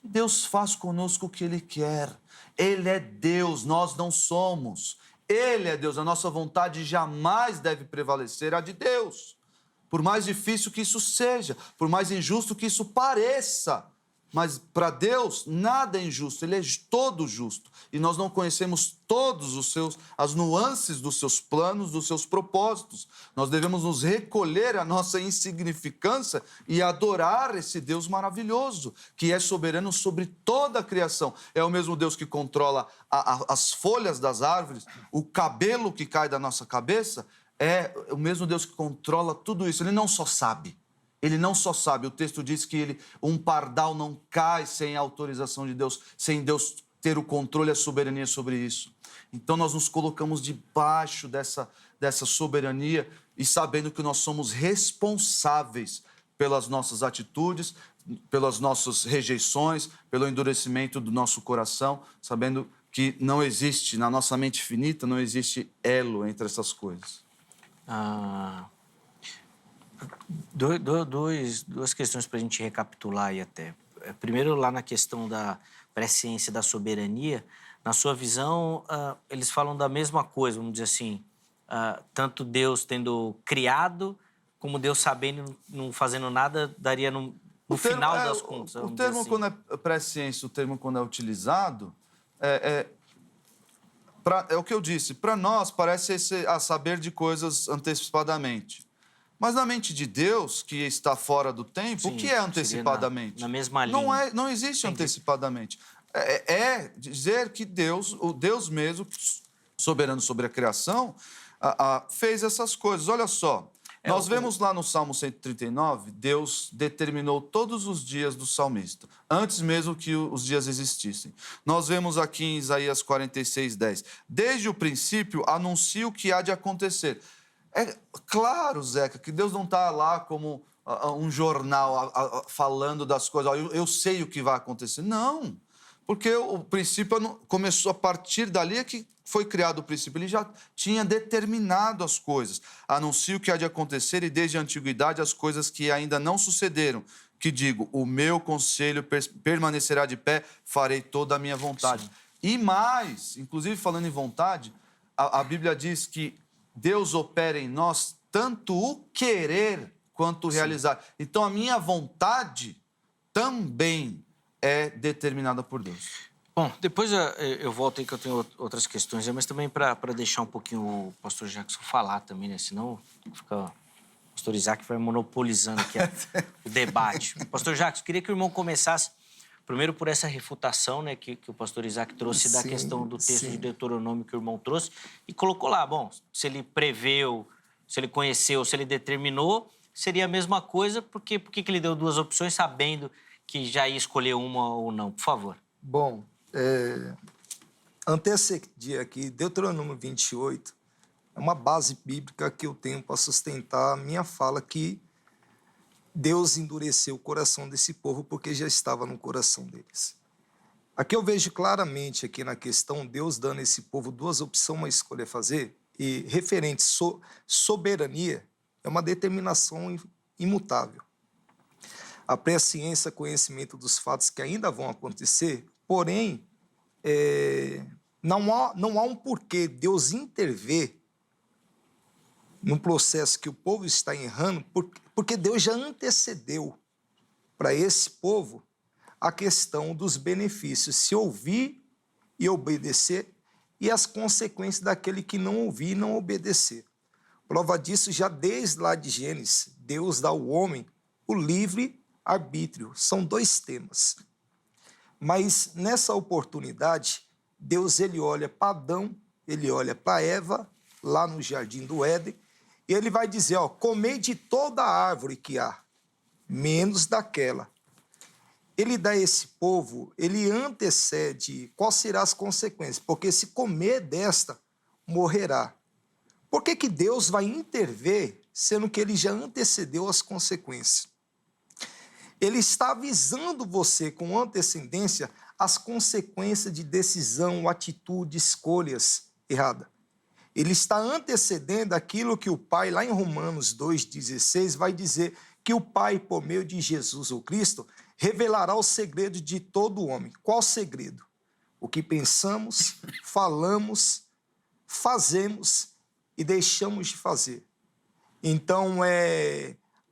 Deus faz conosco o que Ele quer. Ele é Deus, nós não somos. Ele é Deus, a nossa vontade jamais deve prevalecer a de Deus. Por mais difícil que isso seja, por mais injusto que isso pareça. Mas para Deus nada é injusto, Ele é todo justo. E nós não conhecemos todos as nuances dos seus planos, dos seus propósitos. Nós devemos nos recolher à nossa insignificância e adorar esse Deus maravilhoso, que é soberano sobre toda a criação. É o mesmo Deus que controla as folhas das árvores, o cabelo que cai da nossa cabeça. É o mesmo Deus que controla tudo isso. Ele não só sabe. Ele não só sabe, o texto diz que um pardal não cai sem a autorização de Deus, sem Deus ter o controle e a soberania sobre isso. Então nós nos colocamos debaixo dessa soberania e sabendo que nós somos responsáveis pelas nossas atitudes, pelas nossas rejeições, pelo endurecimento do nosso coração, sabendo que não existe, na nossa mente finita, não existe elo entre essas coisas. Duas questões para a gente recapitular aí até. Primeiro, lá na questão da presciência da soberania, na sua visão, eles falam da mesma coisa, vamos dizer assim, tanto Deus tendo criado, como Deus sabendo, não fazendo nada, daria no final das contas. O termo, assim, quando é presciência, o termo quando é utilizado, é o que eu disse, para nós parece saber de coisas antecipadamente. Mas na mente de Deus, que está fora do tempo, sim, o que é antecipadamente? Na mesma linha. Não existe antecipadamente. É dizer que o Deus mesmo, soberano sobre a criação, fez essas coisas. Olha só, nós vemos lá no Salmo 139, Deus determinou todos os dias do salmista, antes mesmo que os dias existissem. Nós vemos aqui em Isaías 46:10, desde o princípio anuncio o que há de acontecer. É claro, Zeca, que Deus não está lá como um jornal falando das coisas. Eu sei o que vai acontecer. Não, porque o princípio começou a partir dali que foi criado o princípio. Ele já tinha determinado as coisas. Anuncio o que há de acontecer e desde a antiguidade as coisas que ainda não sucederam. Que digo, o meu conselho permanecerá de pé, farei toda a minha vontade. Sim. E mais, inclusive falando em vontade, a Bíblia diz que Deus opera em nós tanto o querer quanto o realizar. Sim. Então, a minha vontade também é determinada por Deus. Bom, depois eu volto aí que eu tenho outras questões, mas também para deixar um pouquinho o pastor Jackson falar também, né? Senão fica... O pastor Isaac vai monopolizando aqui o debate. Pastor Jackson, queria que o irmão começasse primeiro por essa refutação, né, que o pastor Isaac trouxe da questão do texto de Deuteronômio que o irmão trouxe e colocou lá, bom, se ele preveu, se ele conheceu, se ele determinou, seria a mesma coisa, por que ele deu duas opções sabendo que já ia escolher uma ou não? Por favor. Bom, anteceder aqui, Deuteronômio 28, é uma base bíblica que eu tenho para sustentar a minha fala que Deus endureceu o coração desse povo porque já estava no coração deles. Aqui eu vejo claramente aqui na questão Deus dando a esse povo duas opções, uma escolha a fazer, e referente soberania é uma determinação imutável. A presciência, conhecimento dos fatos que ainda vão acontecer, porém, não há um porquê Deus intervir no processo que o povo está errando, porque Deus já antecedeu para esse povo a questão dos benefícios, se ouvir e obedecer, e as consequências daquele que não ouvir e não obedecer. Prova disso, já desde lá de Gênesis, Deus dá ao homem o livre arbítrio. São dois temas. Mas nessa oportunidade, Deus ele olha para Adão, ele olha para Eva, lá no jardim do Éden, e ele vai dizer, comei de toda a árvore que há, menos daquela. Ele dá a esse povo, ele antecede quais serão as consequências, porque se comer desta, morrerá. Por que Deus vai intervir, sendo que ele já antecedeu as consequências? Ele está avisando você com antecedência as consequências de decisão, atitude, escolhas erradas. Ele está antecedendo aquilo que o Pai, lá em Romanos 2,16, vai dizer que o Pai, por meio de Jesus, o Cristo, revelará o segredo de todo homem. Qual segredo? O que pensamos, falamos, fazemos e deixamos de fazer. Então,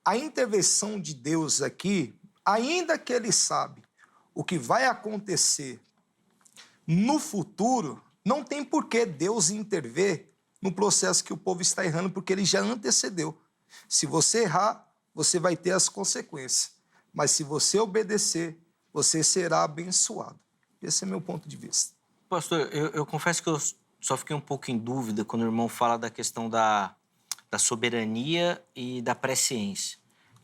a intervenção de Deus aqui, ainda que ele sabe o que vai acontecer no futuro, não tem por que Deus intervir no processo que o povo está errando, porque ele já antecedeu. Se você errar, você vai ter as consequências. Mas se você obedecer, você será abençoado. Esse é meu ponto de vista. Pastor, eu confesso que eu só fiquei um pouco em dúvida quando o irmão fala da questão da soberania e da presciência.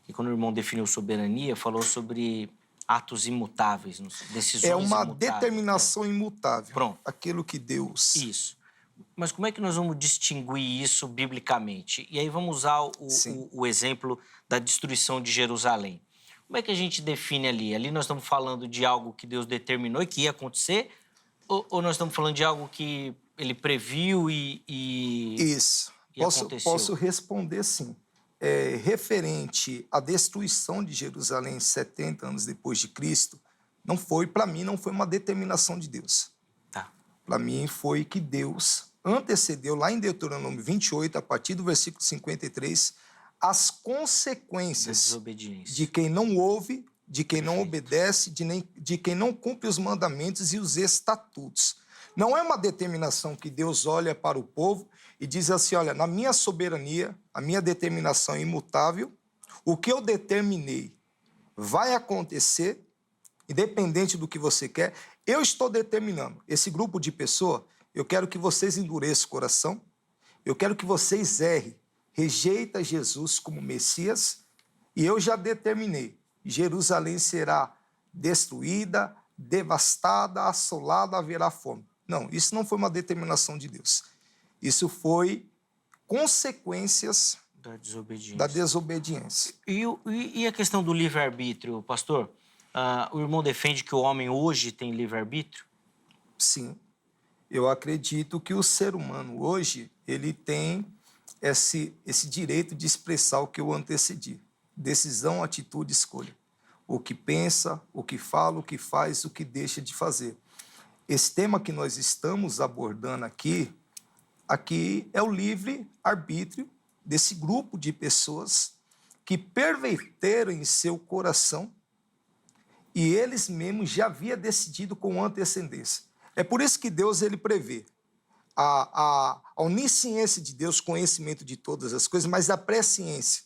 E quando o irmão definiu soberania, falou sobre atos imutáveis, decisões É uma imutáveis. determinação imutável. Pronto. Aquilo que Deus... Isso. Mas como é que nós vamos distinguir isso biblicamente? E aí vamos usar o exemplo da destruição de Jerusalém. Como é que a gente define ali? Ali nós estamos falando de algo que Deus determinou e que ia acontecer? Ou nós estamos falando de algo que ele previu Isso. Posso responder sim. Referente à destruição de Jerusalém 70 anos depois de Cristo, para mim, não foi uma determinação de Deus. Tá. Para mim, foi que Deus antecedeu, lá em Deuteronômio 28, a partir do versículo 53, as consequências de quem não ouve, de quem não obedece, de quem não cumpre os mandamentos e os estatutos. Não é uma determinação que Deus olha para o povo e diz assim, olha, na minha soberania, a minha determinação é imutável, o que eu determinei vai acontecer, independente do que você quer, eu estou determinando. Esse grupo de pessoas, eu quero que vocês endureçam o coração, eu quero que vocês errem, rejeita Jesus como Messias, e eu já determinei, Jerusalém será destruída, devastada, assolada, haverá fome. Não, isso não foi uma determinação de Deus. Isso foi consequências da desobediência. E a questão do livre-arbítrio, pastor? O irmão defende que o homem hoje tem livre-arbítrio? Sim. Eu acredito que o ser humano hoje, ele tem esse direito de expressar o que eu antecedi. Decisão, atitude, escolha. O que pensa, o que fala, o que faz, o que deixa de fazer. Esse tema que nós estamos abordando aqui é o livre-arbítrio desse grupo de pessoas que perverteram em seu coração e eles mesmos já haviam decidido com antecedência. É por isso que Deus ele prevê a onisciência de Deus, conhecimento de todas as coisas, mas a presciência,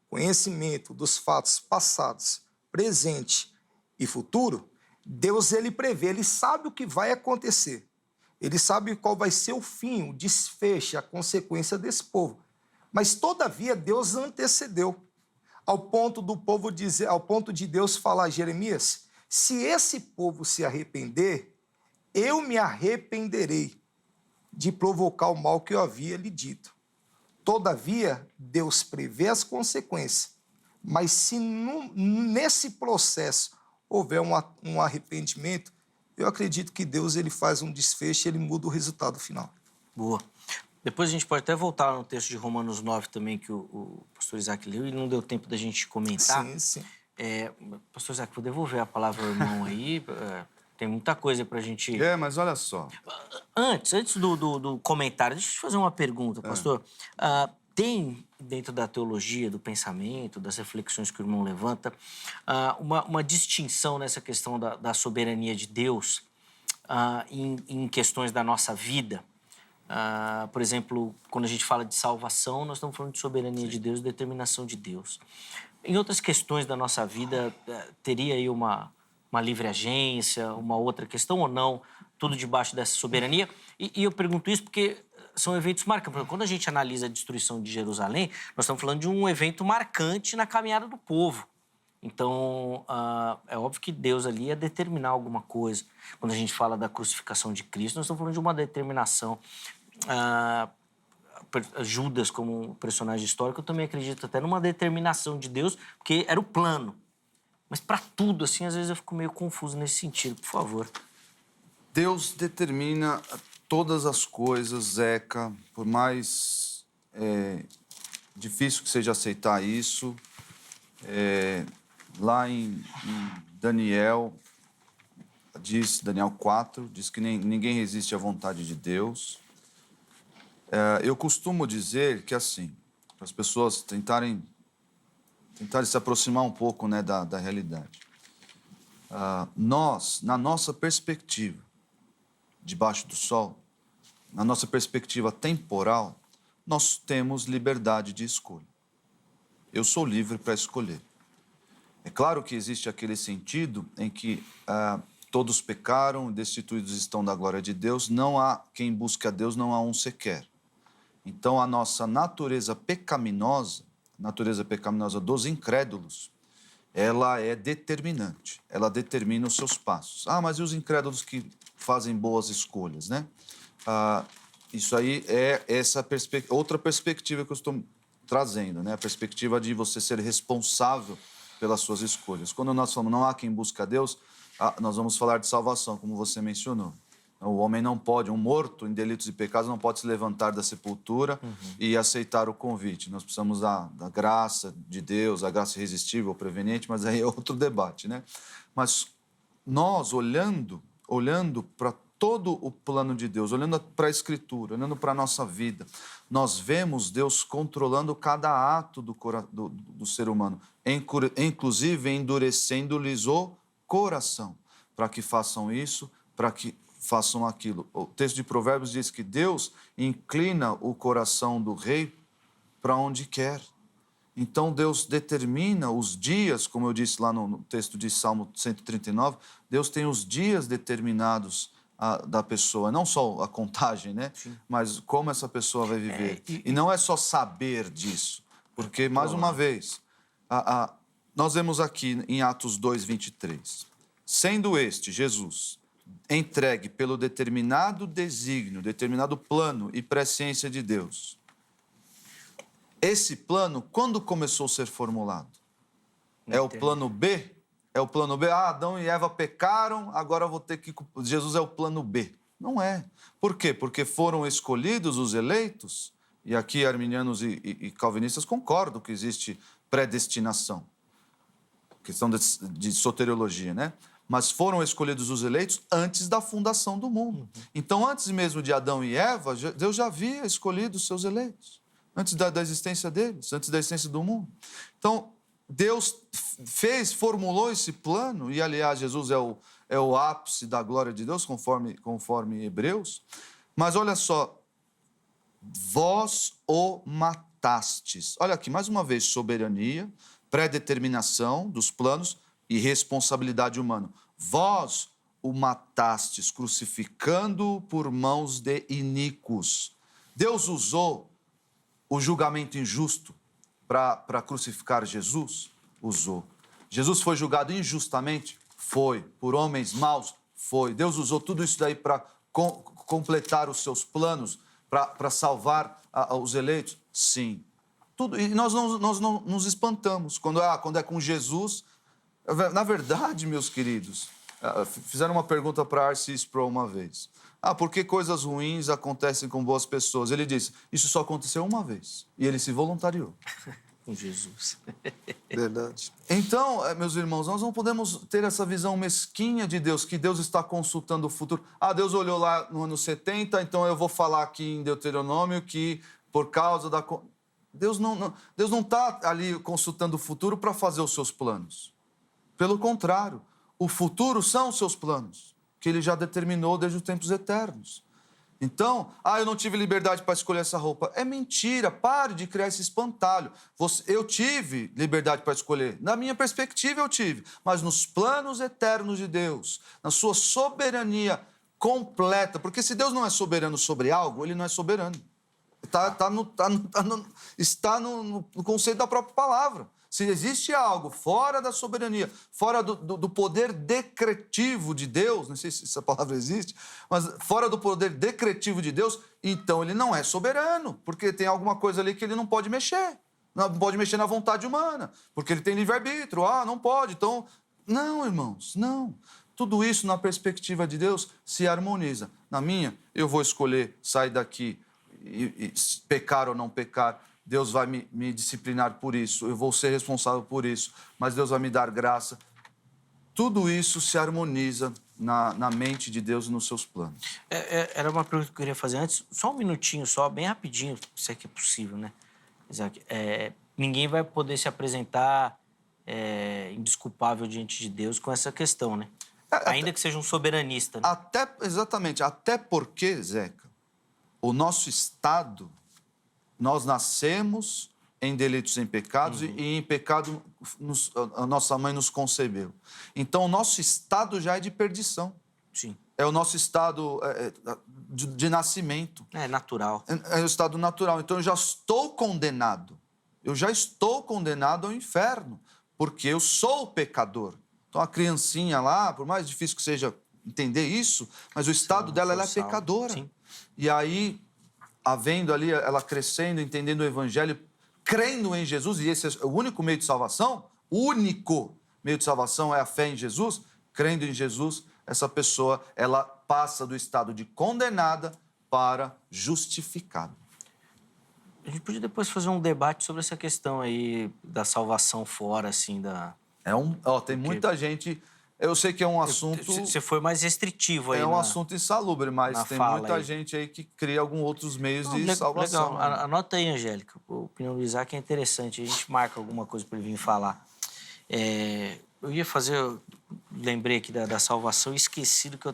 conhecimento dos fatos passados, presente e futuro, Deus ele prevê, ele sabe o que vai acontecer. Ele sabe qual vai ser o fim, o desfecho, a consequência desse povo. Mas, todavia, Deus antecedeu, ao ponto de Deus falar a Jeremias, se esse povo se arrepender, eu me arrependerei de provocar o mal que eu havia lhe dito. Todavia, Deus prevê as consequências, mas se nesse processo houver um arrependimento, eu acredito que Deus ele faz um desfecho e ele muda o resultado final. Boa. Depois a gente pode até voltar no texto de Romanos 9 também, que o pastor Isaac leu, e não deu tempo da gente comentar. Sim, sim. Pastor Isaac, vou devolver a palavra ao irmão aí. Tem muita coisa pra gente... Mas olha só. Antes do comentário, deixa eu te fazer uma pergunta, pastor. Tem, dentro da teologia, do pensamento, das reflexões que o irmão levanta, uma distinção nessa questão da soberania de Deus em questões da nossa vida? Por exemplo, quando a gente fala de salvação, nós estamos falando de soberania de Deus, determinação de Deus. Em outras questões da nossa vida, teria aí uma livre agência, uma outra questão ou não? Tudo debaixo dessa soberania? E eu pergunto isso porque são eventos marcantes. Quando a gente analisa a destruição de Jerusalém, nós estamos falando de um evento marcante na caminhada do povo. Então, é óbvio que Deus ali ia determinar alguma coisa. Quando a gente fala da crucificação de Cristo, nós estamos falando de uma determinação. Judas, como um personagem histórico, eu também acredito até numa determinação de Deus, porque era o plano. Mas para tudo, assim, às vezes eu fico meio confuso nesse sentido, por favor. Deus determina todas as coisas, Zeca, por mais difícil que seja aceitar isso. Lá em Daniel, Daniel 4, diz que ninguém resiste à vontade de Deus. Eu costumo dizer que, assim, para as pessoas tentarem se aproximar um pouco, né, da realidade. Nós, na nossa perspectiva, debaixo do sol, na nossa perspectiva temporal, nós temos liberdade de escolha. Eu sou livre para escolher. É claro que existe aquele sentido em que todos pecaram, destituídos estão da glória de Deus, não há quem busque a Deus, não há um sequer. Então, a nossa natureza pecaminosa dos incrédulos, ela é determinante, ela determina os seus passos. Mas e os incrédulos que fazem boas escolhas, né? Isso aí é outra perspectiva que eu estou trazendo, né? A perspectiva de você ser responsável pelas suas escolhas. Quando nós falamos não há quem busque a Deus, nós vamos falar de salvação, como você mencionou. O homem não pode, um morto em delitos e pecados não pode se levantar da sepultura e aceitar o convite. Nós precisamos da graça de Deus, a graça irresistível, preveniente, mas aí é outro debate, né? Mas nós, olhando para todo o plano de Deus, olhando para a Escritura, olhando para a nossa vida, nós vemos Deus controlando cada ato do ser humano, inclusive endurecendo-lhes o coração, para que façam isso, para que façam aquilo. O texto de Provérbios diz que Deus inclina o coração do rei para onde quer. Então, Deus determina os dias, como eu disse lá no texto de Salmo 139, Deus tem os dias determinados da pessoa, não só a contagem, né? Sim. Mas como essa pessoa vai viver. E não é só saber disso, porque, mais uma vez, nós vemos aqui em Atos 2:23, sendo este, Jesus, entregue pelo determinado desígnio, determinado plano e presciência de Deus. Esse plano, quando começou a ser formulado? É o plano B? É o plano B? Adão e Eva pecaram, agora eu vou ter que... Jesus é o plano B. Não é. Por quê? Porque foram escolhidos os eleitos, e aqui arminianos e calvinistas concordam que existe predestinação. Questão de soteriologia, né? Mas foram escolhidos os eleitos antes da fundação do mundo. Então, antes mesmo de Adão e Eva, Deus já havia escolhido os seus eleitos. Antes da existência deles, antes da existência do mundo. Então, Deus formulou esse plano, e, aliás, Jesus é o ápice da glória de Deus, conforme Hebreus. Mas, olha só, vós o matastes. Olha aqui, mais uma vez, soberania, predeterminação dos planos e responsabilidade humana. Vós o matastes, crucificando-o por mãos de iníquos. Deus usou o julgamento injusto para crucificar Jesus? Usou. Jesus foi julgado injustamente? Foi. Por homens maus? Foi. Deus usou tudo isso daí para completar os seus planos, para salvar os eleitos? Sim. Tudo. E nós não nos espantamos. Quando é com Jesus... Na verdade, meus queridos, fizeram uma pergunta para R.C. Sproul uma vez. Por que coisas ruins acontecem com boas pessoas? Ele disse, isso só aconteceu uma vez. E ele se voluntariou. Com Jesus. Verdade. Então, meus irmãos, nós não podemos ter essa visão mesquinha de Deus, que Deus está consultando o futuro. Deus olhou lá no ano 70, então eu vou falar aqui em Deuteronômio que por causa da... Deus não está ali consultando o futuro para fazer os seus planos. Pelo contrário, o futuro são os seus planos, que ele já determinou desde os tempos eternos. Então, eu não tive liberdade para escolher essa roupa. É mentira, pare de criar esse espantalho. Eu tive liberdade para escolher. Na minha perspectiva, eu tive. Mas nos planos eternos de Deus, na sua soberania completa, porque se Deus não é soberano sobre algo, ele não é soberano. Está no conceito da própria palavra. Se existe algo fora da soberania, fora do poder decretivo de Deus, não sei se essa palavra existe, mas fora do poder decretivo de Deus, então ele não é soberano, porque tem alguma coisa ali que ele não pode mexer. não pode mexer na vontade humana, porque ele tem livre-arbítrio. Não pode. Então, não, irmãos, não. Tudo isso, na perspectiva de Deus, se harmoniza. Na minha, eu vou escolher sair daqui e pecar ou não pecar. Deus vai me disciplinar por isso. Eu vou ser responsável por isso. Mas Deus vai me dar graça. Tudo isso se harmoniza na mente de Deus e nos seus planos. Era uma pergunta que eu queria fazer antes. Só um minutinho, só, bem rapidinho, se é que é possível, né? Isaac, ninguém vai poder se apresentar indesculpável diante de Deus com essa questão, né? Ainda que seja um soberanista. Né? Exatamente. Até porque, Zeca, o nosso estado, nós nascemos em delitos e em pecados, e em pecado a nossa mãe nos concebeu. Então, o nosso estado já é de perdição. Sim. É o nosso estado de nascimento. É natural. É o estado natural. Então, eu já estou condenado. Eu já estou condenado ao inferno, porque eu sou pecador. Então, a criancinha lá, por mais difícil que seja entender isso, mas o estado dela, ela é pecadora. Sim. E aí, havendo ali, ela crescendo, entendendo o evangelho, crendo em Jesus, e esse é o único meio de salvação, o único meio de salvação é a fé em Jesus, crendo em Jesus, essa pessoa, ela passa do estado de condenada para justificada. A gente podia depois fazer um debate sobre essa questão aí da salvação fora, assim, da... Tem muita gente... Eu sei que é um assunto... Você foi mais restritivo aí. É um assunto insalubre, mas tem muita aí. gente aí que cria alguns outros meios de salvação. Legal. Anota aí, Angélica. A opinião do Isaac é interessante. A gente marca alguma coisa para ele vir falar. Eu ia fazer... Lembrei aqui da salvação e esqueci do que eu...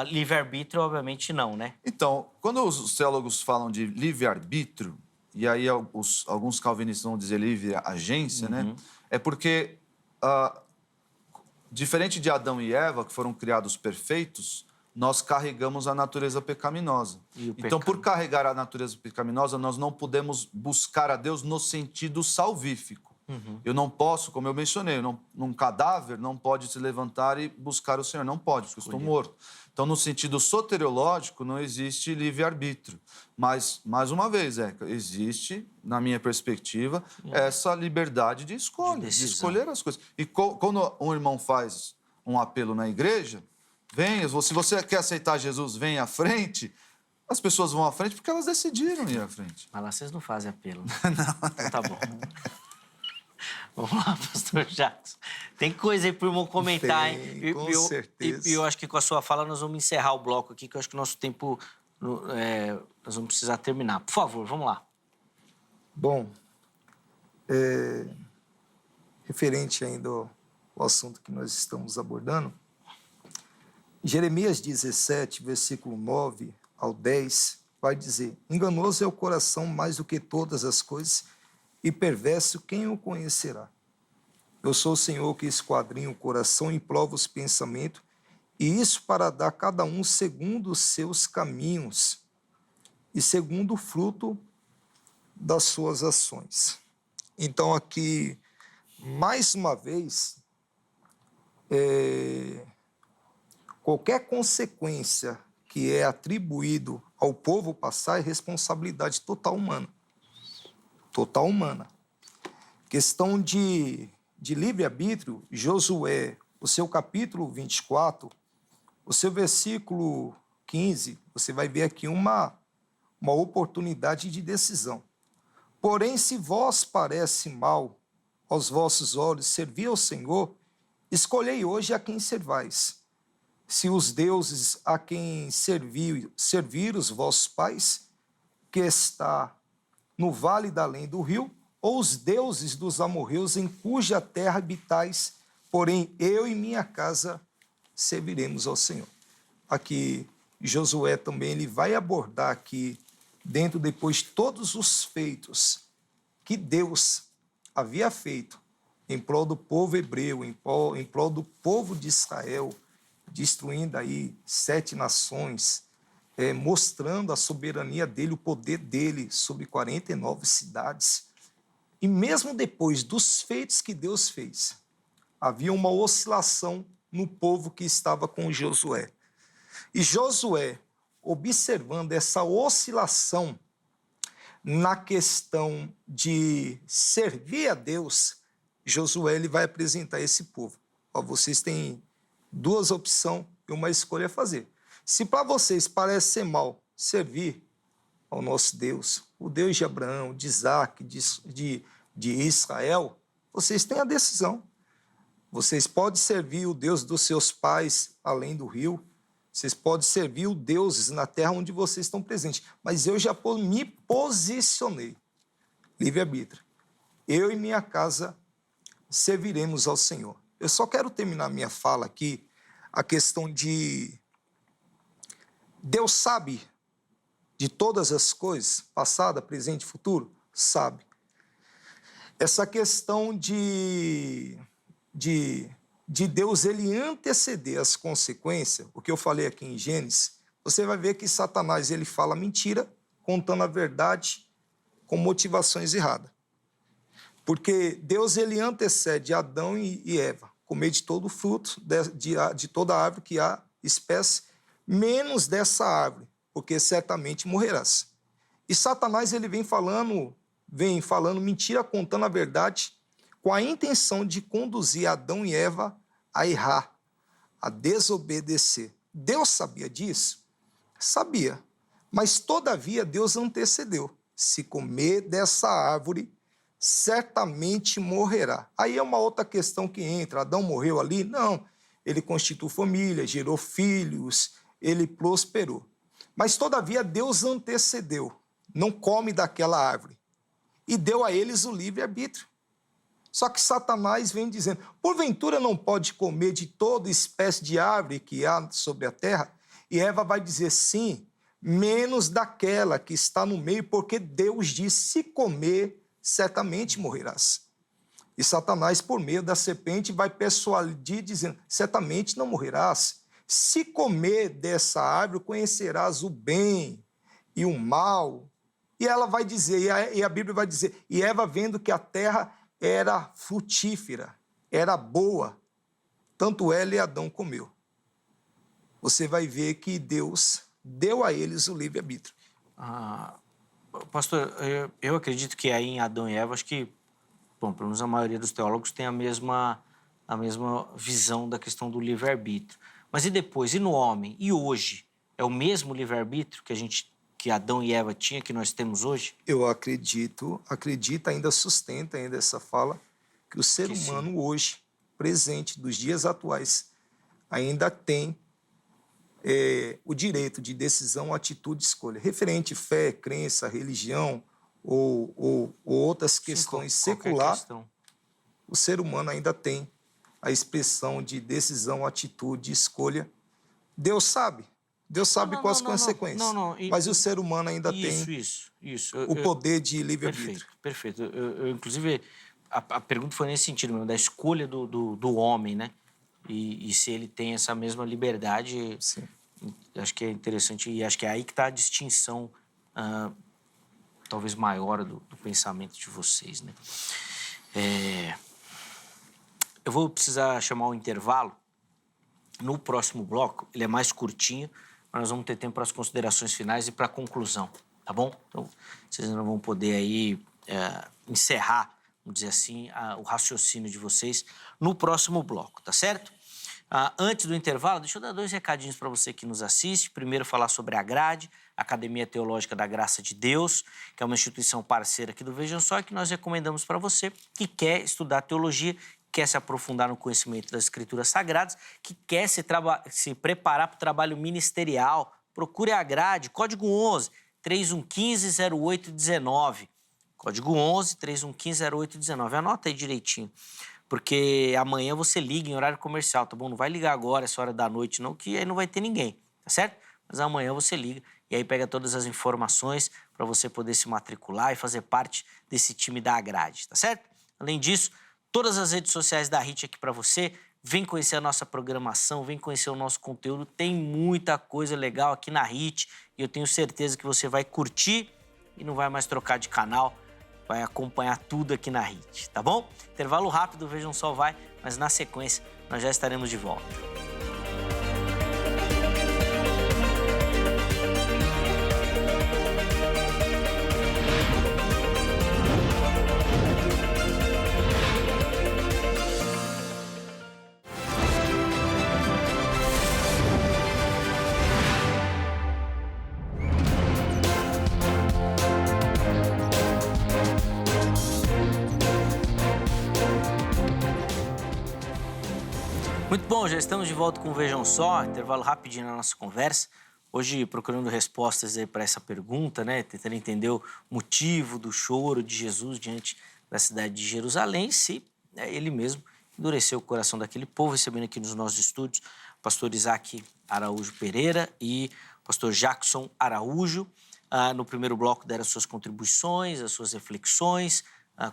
livre-arbítrio, obviamente, não, né? Então, quando os teólogos falam de livre-arbítrio, e aí alguns calvinistas vão dizer livre-agência, né? É porque... diferente de Adão e Eva, que foram criados perfeitos, nós carregamos a natureza pecaminosa. Então, por carregar a natureza pecaminosa, nós não podemos buscar a Deus no sentido salvífico. Eu não posso, como eu mencionei, num cadáver não pode se levantar e buscar o Senhor. Não pode, porque eu estou morto. Então, no sentido soteriológico, não existe livre-arbítrio. Mas, mais uma vez, existe, na minha perspectiva, essa liberdade de escolha, de escolher as coisas. E quando um irmão faz um apelo na igreja, venha, se você quer aceitar Jesus, venha à frente. As pessoas vão à frente porque elas decidiram ir à frente. Mas lá vocês não fazem apelo. Né? Não. Então, tá bom. Vamos lá, pastor Jackson. Tem coisa aí para o irmão comentar, hein? Com certeza. E eu acho que com a sua fala nós vamos encerrar o bloco aqui, que eu acho que o nosso tempo... nós vamos precisar terminar. Por favor, vamos lá. Bom, referente ainda ao assunto que nós estamos abordando, Jeremias 17, versículo 9 ao 10, vai dizer: enganoso é o coração mais do que todas as coisas, e perverso quem o conhecerá? Eu sou o Senhor que esquadrinho o coração e prova os pensamentos, e isso para dar a cada um segundo os seus caminhos e segundo o fruto das suas ações. Então, aqui, mais uma vez, qualquer consequência que é atribuído ao povo passar é responsabilidade total humana. Total humana. Questão de livre-arbítrio, Josué, o seu capítulo 24, o seu versículo 15, você vai ver aqui uma oportunidade de decisão. Porém, se vós parece mal aos vossos olhos servir ao Senhor, escolhei hoje a quem servais. Se os deuses a quem servir os vossos pais, que está no vale da além do rio, ou os deuses dos amorreus em cuja terra habitais, porém eu e minha casa serviremos ao Senhor. Aqui Josué também ele vai abordar aqui, dentro depois de todos os feitos que Deus havia feito em prol do povo hebreu, em prol do povo de Israel, destruindo aí 7 nações, mostrando a soberania dele, o poder dele sobre 49 cidades. E mesmo depois dos feitos que Deus fez, havia uma oscilação no povo que estava com Josué. E Josué, observando essa oscilação na questão de servir a Deus, Josué ele vai apresentar esse povo. Ó, vocês têm duas opções e uma escolha a fazer. Se para vocês parece ser mal servir ao nosso Deus, o Deus de Abraão, de Isaac, de Israel, vocês têm a decisão. Vocês podem servir o Deus dos seus pais além do rio, vocês podem servir o deuses na terra onde vocês estão presentes, mas eu já me posicionei. Livre-arbítrio. Eu e minha casa serviremos ao Senhor. Eu só quero terminar minha fala aqui, a questão de Deus sabe de todas as coisas, passada, presente e futuro? Sabe. Essa questão de Deus ele anteceder as consequências, o que eu falei aqui em Gênesis, você vai ver que Satanás ele fala mentira, contando a verdade com motivações erradas. Porque Deus ele antecede Adão e Eva, comer de todo o fruto, de toda árvore que há espécie, menos dessa árvore, porque certamente morrerás. E Satanás ele vem falando mentira, contando a verdade, com a intenção de conduzir Adão e Eva a errar, a desobedecer. Deus sabia disso? Sabia. Mas, todavia, Deus antecedeu. Se comer dessa árvore, certamente morrerá. Aí é uma outra questão que entra. Adão morreu ali? Não. Ele constituiu família, gerou filhos, ele prosperou. Mas, todavia, Deus antecedeu. Não come daquela árvore. E deu a eles o livre-arbítrio. Só que Satanás vem dizendo, porventura não pode comer de toda espécie de árvore que há sobre a terra? E Eva vai dizer, sim, menos daquela que está no meio, porque Deus disse, se comer, certamente morrerás. E Satanás, por meio da serpente, vai persuadir, dizendo, certamente não morrerás. Se comer dessa árvore, conhecerás o bem e o mal. E ela vai dizer, e a Bíblia vai dizer, e Eva vendo que a terra era frutífera, era boa, tanto ela e Adão comeu. Você vai ver que Deus deu a eles o livre-arbítrio. Pastor, eu acredito que aí em Adão e Eva, acho que, bom, pelo menos a maioria dos teólogos tem a mesma visão da questão do livre-arbítrio. Mas e depois? E no homem? E hoje? É o mesmo livre-arbítrio que Adão e Eva tinham, que nós temos hoje? Eu acredito, ainda sustenta ainda essa fala, que o ser humano hoje, presente, dos dias atuais, ainda tem o direito de decisão, atitude, escolha. Referente à fé, crença, religião ou outras questões seculares, o ser humano ainda tem a expressão de decisão, atitude, escolha. Deus sabe quais as consequências. Mas o ser humano ainda tem o poder de livre-arbítrio. Perfeito. Eu, inclusive, a pergunta foi nesse sentido mesmo, da escolha do homem, né? E se ele tem essa mesma liberdade, sim. Acho que é interessante, e acho que é aí que está a distinção, talvez maior, do pensamento de vocês, né? Eu vou precisar chamar o intervalo. No próximo bloco, ele é mais curtinho, mas nós vamos ter tempo para as considerações finais e para a conclusão, tá bom? Então, vocês não vão poder aí encerrar, vamos dizer assim, o raciocínio de vocês no próximo bloco, tá certo? Antes do intervalo, deixa eu dar 2 recadinhos para você que nos assiste. Primeiro, falar sobre a Grade, Academia Teológica da Graça de Deus, que é uma instituição parceira aqui do Vejam Só, e que nós recomendamos para você que quer estudar teologia, quer se aprofundar no conhecimento das Escrituras Sagradas, que quer se preparar para o trabalho ministerial. Procure a Grade, código 11 3115-0819. Código 11 3115-0819. Anota aí direitinho, porque amanhã você liga em horário comercial, tá bom? Não vai ligar agora, essa hora da noite, não, que aí não vai ter ninguém, tá certo? Mas amanhã você liga e aí pega todas as informações para você poder se matricular e fazer parte desse time da Grade, tá certo? Além disso, todas as redes sociais da HIT aqui para você. Vem conhecer a nossa programação, vem conhecer o nosso conteúdo. Tem muita coisa legal aqui na HIT e eu tenho certeza que você vai curtir e não vai mais trocar de canal. Vai acompanhar tudo aqui na HIT, tá bom? Intervalo rápido, Vejam Só vai, mas na sequência nós já estaremos de volta. Muito bom, já estamos de volta com o Vejam Só, intervalo rapidinho na nossa conversa. Hoje procurando respostas aí para essa pergunta, né? Tentando entender o motivo do choro de Jesus diante da cidade de Jerusalém, se ele mesmo endureceu o coração daquele povo, recebendo aqui nos nossos estúdios o pastor Isaac Araújo Pereira e o pastor Jackson Araújo. No primeiro bloco deram suas contribuições, as suas reflexões,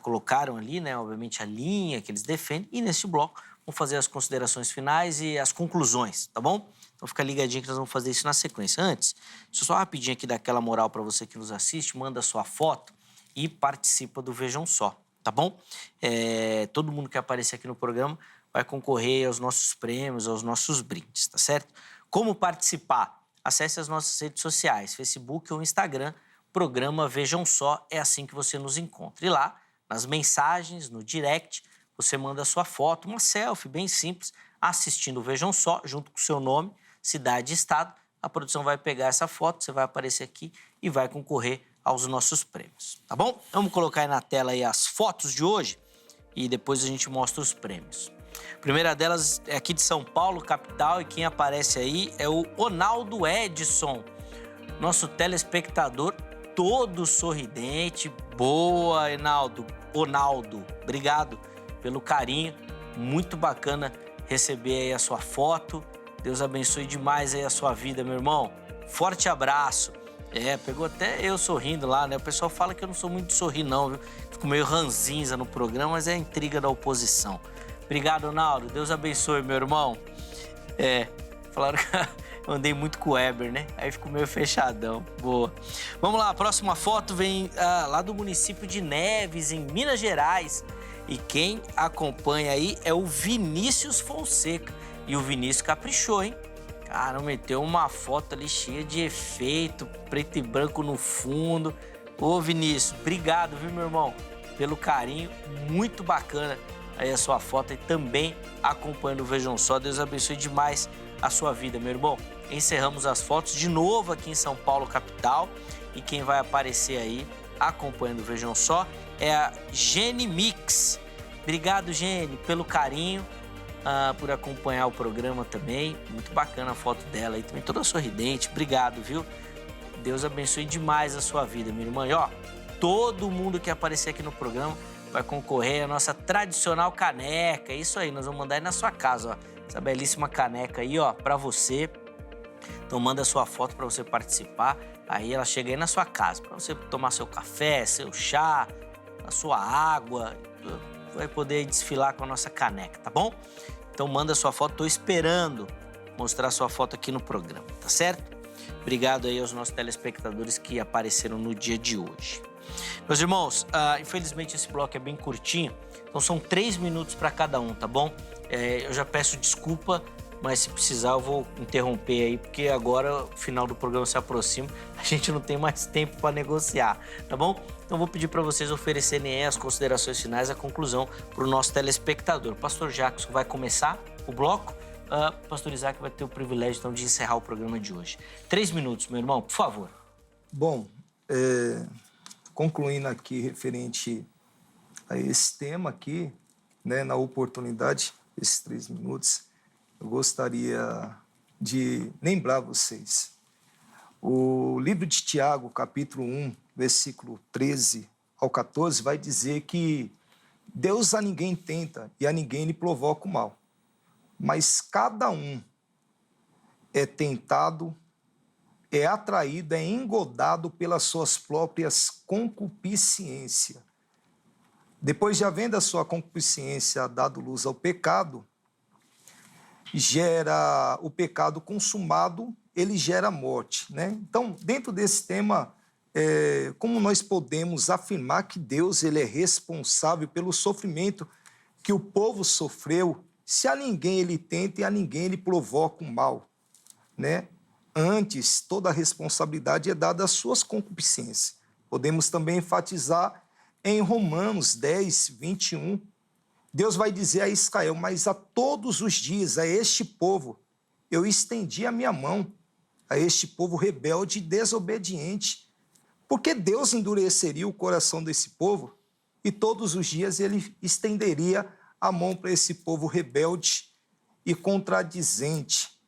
colocaram ali, né, obviamente, a linha que eles defendem, e nesse bloco vamos fazer as considerações finais e as conclusões, tá bom? Então fica ligadinho que nós vamos fazer isso na sequência. Antes, deixa eu só rapidinho aqui dar aquela moral para você que nos assiste, manda a sua foto e participa do Vejam Só, tá bom? Todo mundo que aparecer aqui no programa vai concorrer aos nossos prêmios, aos nossos brindes, tá certo? Como participar? Acesse as nossas redes sociais, Facebook ou Instagram, programa Vejam Só, é assim que você nos encontra. E lá, nas mensagens, no direct, você manda a sua foto, uma selfie bem simples, assistindo o Vejam Só, junto com o seu nome, cidade e estado. A produção vai pegar essa foto, você vai aparecer aqui e vai concorrer aos nossos prêmios, tá bom? Vamos colocar aí na tela aí as fotos de hoje e depois a gente mostra os prêmios. A primeira delas é aqui de São Paulo, capital, e quem aparece aí é o Ronaldo Edson, nosso telespectador todo sorridente. Boa, Ronaldo, obrigado pelo carinho, muito bacana receber aí a sua foto. Deus abençoe demais aí a sua vida, meu irmão. Forte abraço. Pegou até eu sorrindo lá, né? O pessoal fala que eu não sou muito de sorrir não, viu? Fico meio ranzinza no programa, mas é a intriga da oposição. Obrigado, Ronaldo. Deus abençoe, meu irmão. Falaram que eu andei muito com o Weber, né? Aí ficou meio fechadão. Boa. Vamos lá, a próxima foto vem lá do município de Neves, em Minas Gerais. E quem acompanha aí é o Vinícius Fonseca. E o Vinícius caprichou, hein? Cara, meteu uma foto ali cheia de efeito, preto e branco no fundo. Ô, Vinícius, obrigado, viu, meu irmão? Pelo carinho, muito bacana aí a sua foto e também acompanhando o Vejam Só. Deus abençoe demais a sua vida, meu irmão. Encerramos as fotos de novo aqui em São Paulo, capital. E quem vai aparecer aí acompanhando o Vejam Só é a Gene Mix. Obrigado, Gene, pelo carinho, por acompanhar o programa também. Muito bacana a foto dela aí, também toda sorridente. Obrigado, viu? Deus abençoe demais a sua vida, minha irmã. E ó, todo mundo que aparecer aqui no programa vai concorrer à nossa tradicional caneca. É isso aí, nós vamos mandar aí na sua casa, ó. Essa belíssima caneca aí, ó, pra você. Então manda a sua foto para você participar. Aí ela chega aí na sua casa, para você tomar seu café, seu chá, a sua água. Vai poder desfilar com a nossa caneca, tá bom? Então manda a sua foto, tô esperando mostrar a sua foto aqui no programa, tá certo? Obrigado aí aos nossos telespectadores que apareceram no dia de hoje. Meus irmãos, infelizmente esse bloco é bem curtinho, então são 3 minutos para cada um, tá bom? Eu já peço desculpa, mas se precisar eu vou interromper aí, porque agora o final do programa se aproxima, a gente não tem mais tempo para negociar, tá bom? Então vou pedir para vocês oferecerem aí as considerações finais, a conclusão para o nosso telespectador. O pastor Jackson vai começar o bloco, o pastor Isaac vai ter o privilégio então de encerrar o programa de hoje. 3 minutos, meu irmão, por favor. Bom, concluindo aqui referente a esse tema aqui, né, na oportunidade, esses 3 minutos, eu gostaria de lembrar vocês. O livro de Tiago, capítulo 1, versículo 13 ao 14, vai dizer que Deus a ninguém tenta e a ninguém lhe provoca o mal, mas cada um é tentado, é atraído, é engodado pelas suas próprias concupiscências. Depois de havendo a sua concupiscência dado luz ao pecado, gera o pecado consumado, ele gera morte, né? Então, dentro desse tema, como nós podemos afirmar que Deus ele é responsável pelo sofrimento que o povo sofreu, se a ninguém ele tenta e a ninguém ele provoca o mal, né? Antes, toda a responsabilidade é dada às suas concupiscências. Podemos também enfatizar em Romanos 10, 21, Deus vai dizer a Israel, mas a todos os dias, a este povo, eu estendi a minha mão, a este povo rebelde e desobediente. Porque Deus endureceria o coração desse povo e todos os dias ele estenderia a mão para esse povo rebelde e contradizente.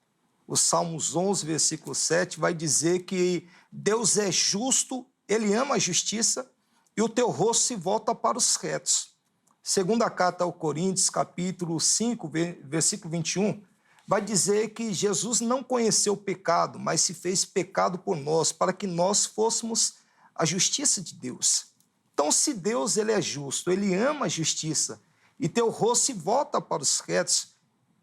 O Salmos 11, versículo 7, vai dizer que Deus é justo, ele ama a justiça e o teu rosto se volta para os retos. Segunda carta aos Coríntios, capítulo 5, versículo 21, vai dizer que Jesus não conheceu o pecado, mas se fez pecado por nós, para que nós fôssemos a justiça de Deus. Então, se Deus ele é justo, ele ama a justiça, e teu rosto se volta para os retos,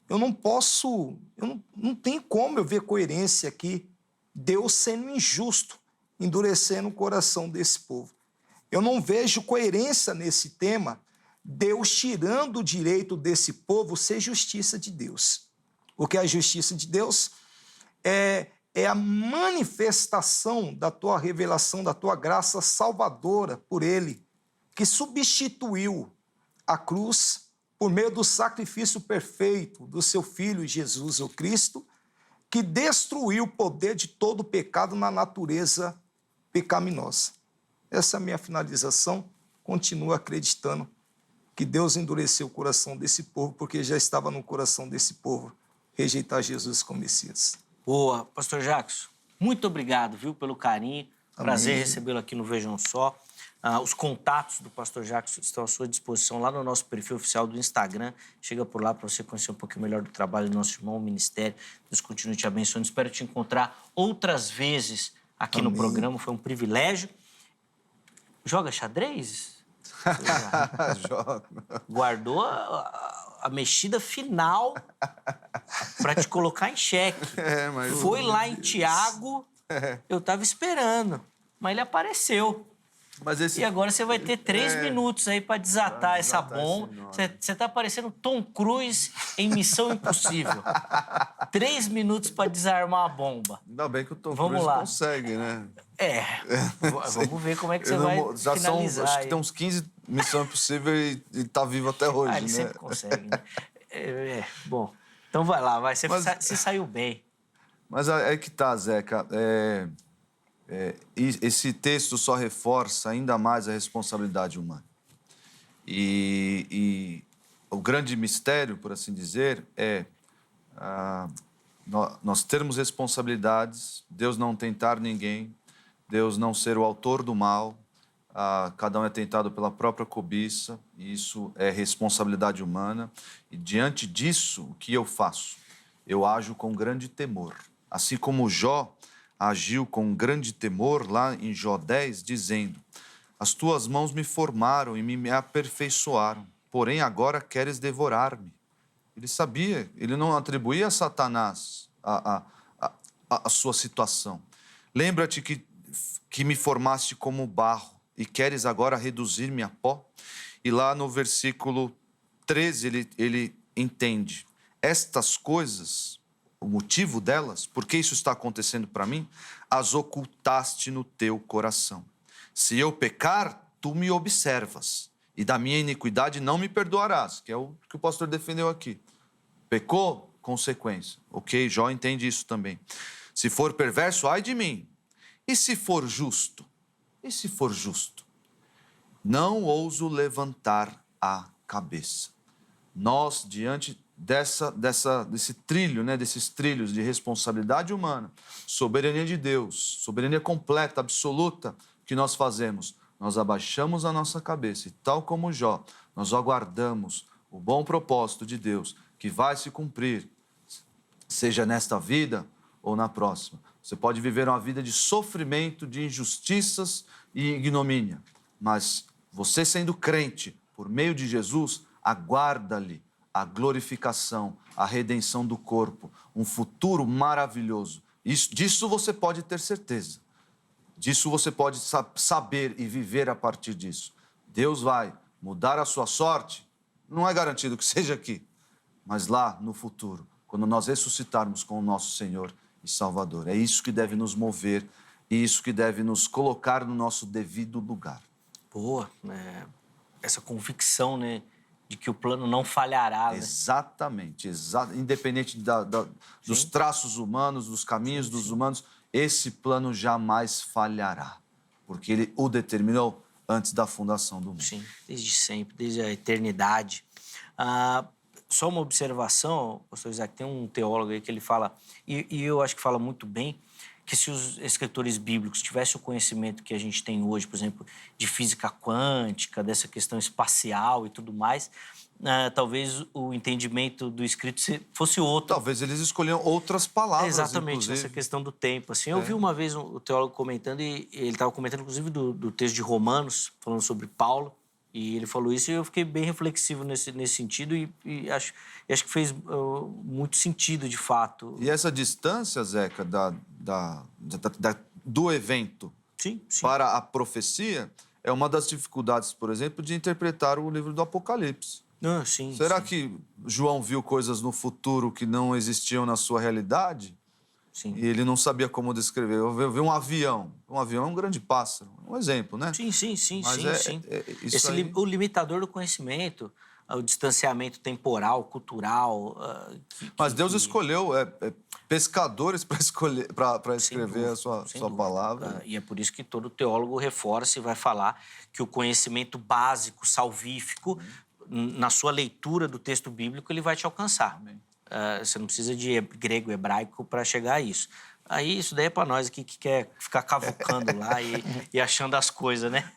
não tem como eu ver coerência aqui, Deus sendo injusto, endurecendo o coração desse povo. Eu não vejo coerência nesse tema, Deus tirando o direito desse povo ser justiça de Deus. Porque a justiça de Deus é a manifestação da tua revelação, da tua graça salvadora por Ele, que substituiu a cruz por meio do sacrifício perfeito do seu Filho Jesus, o Cristo, que destruiu o poder de todo o pecado na natureza pecaminosa. Essa é a minha finalização. Continuo acreditando que Deus endureceu o coração desse povo, porque já estava no coração desse povo rejeitar Jesus como Messias. Boa. Pastor Jacques, muito obrigado, viu, pelo carinho. Amém. Prazer recebê-lo aqui no Vejam Só. Os contatos do Pastor Jacques estão à sua disposição lá no nosso perfil oficial do Instagram. Chega por lá para você conhecer um pouquinho melhor do trabalho do nosso irmão, o Ministério. Deus continue te abençoando. Espero te encontrar outras vezes aqui Amém. no programa. Foi um privilégio. Joga xadrez? Joga. Guardou a mexida final para te colocar em xeque. Mas Foi lá em Tiago, eu estava esperando, mas ele apareceu. Mas esse... E agora você vai ter 3 minutos aí para desatar essa bomba. Você tá parecendo Tom Cruise em Missão Impossível. 3 minutos para desarmar a bomba. Ainda bem que o Tom Vamos Cruise lá. consegue, né? Vamos ver como é que você vai Já finalizar. acho que tem uns 15 Missão Impossível e tá vivo até hoje, ele né? sempre consegue, né? Bom, então vai lá, vai. Você saiu bem. Mas é que tá, Zeca. Esse texto só reforça ainda mais a responsabilidade humana. E o grande mistério, por assim dizer, é nós termos responsabilidades, Deus não tentar ninguém, Deus não ser o autor do mal, cada um é tentado pela própria cobiça, e isso é responsabilidade humana. E diante disso, o que eu faço? Eu ajo com grande temor. Assim como Jó agiu com grande temor lá em Jó 10, dizendo: as tuas mãos me formaram e me aperfeiçoaram, porém agora queres devorar-me. Ele sabia, ele não atribuía a Satanás a sua situação. Lembra-te que me formaste como barro e queres agora reduzir-me a pó? E lá no versículo 13 ele entende: estas coisas, o motivo delas, por que isso está acontecendo para mim, as ocultaste no teu coração. Se eu pecar, tu me observas, e da minha iniquidade não me perdoarás, que é o que o pastor defendeu aqui. Pecou, consequência. Ok, Jó entende isso também. Se for perverso, ai de mim. E se for justo? E se for justo? Não ouso levantar a cabeça. Nós, diante desse trilho, né, desses trilhos de responsabilidade humana, soberania de Deus, soberania completa, absoluta, que nós fazemos? Nós abaixamos a nossa cabeça e, tal como Jó, nós aguardamos o bom propósito de Deus, que vai se cumprir, seja nesta vida ou na próxima. Você pode viver uma vida de sofrimento, de injustiças e ignomínia, mas você, sendo crente, por meio de Jesus, aguarda-lhe a glorificação, a redenção do corpo, um futuro maravilhoso. Disso você pode ter certeza. Disso você pode saber e viver a partir disso. Deus vai mudar a sua sorte, não é garantido que seja aqui, mas lá no futuro, quando nós ressuscitarmos com o nosso Senhor e Salvador. É isso que deve nos mover e isso que deve nos colocar no nosso devido lugar. Boa, essa convicção, né, de que o plano não falhará. Exatamente, independente dos traços humanos, dos caminhos dos humanos, esse plano jamais falhará, porque ele o determinou antes da fundação do mundo. Sim, desde sempre, desde a eternidade. Só uma observação, pastor Isaac, tem um teólogo aí que ele fala, e eu acho que fala muito bem, que se os escritores bíblicos tivessem o conhecimento que a gente tem hoje, por exemplo, de física quântica, dessa questão espacial e tudo mais, talvez o entendimento do escrito fosse outro. Talvez eles escolhiam outras palavras, Exatamente, inclusive. essa questão do tempo. Assim, eu vi uma vez o teólogo comentando, e ele estava comentando, inclusive, do texto de Romanos, falando sobre Paulo, e ele falou isso, e eu fiquei bem reflexivo nesse sentido, e acho que fez muito sentido, de fato. E essa distância, Zeca, do evento Sim. para a profecia é uma das dificuldades, por exemplo, de interpretar o livro do Apocalipse. Sim. Será que João viu coisas no futuro que não existiam na sua realidade? Sim. E ele não sabia como descrever. Eu vi um avião. Um avião é um grande pássaro. Um exemplo, né? Sim. Mas sim. isso aí... O limitador do conhecimento, o distanciamento temporal, cultural... Mas Deus escolheu pescadores para escrever dúvida, a sua dúvida. palavra. E é por isso que todo teólogo reforça e vai falar que o conhecimento básico, salvífico, na sua leitura do texto bíblico, ele vai te alcançar. Amém. Você não precisa de grego, hebraico para chegar a isso. Aí isso daí é para nós aqui que quer ficar cavucando lá e achando as coisas, né?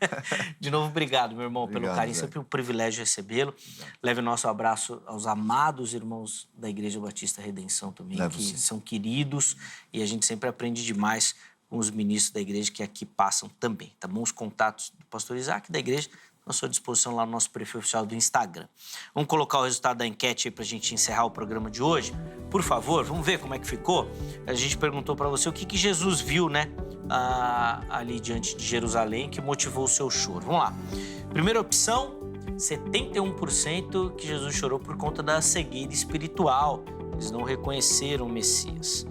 De novo, obrigado, meu irmão, Obrigado, pelo carinho. Zé. Sempre um privilégio recebê-lo. Leve o nosso abraço aos amados irmãos da Igreja Batista Redenção também, Levo, que sim. são queridos, e a gente sempre aprende demais com os ministros da igreja que aqui passam também, tá bom? Os contatos do pastor Isaac da igreja à sua disposição lá no nosso perfil oficial do Instagram. Vamos colocar o resultado da enquete aí para a gente encerrar o programa de hoje? Por favor, vamos ver como é que ficou? A gente perguntou para você o que Jesus viu, né, ali diante de Jerusalém, que motivou o seu choro. Vamos lá. Primeira opção, 71% que Jesus chorou por conta da cegueira espiritual. Eles não reconheceram o Messias.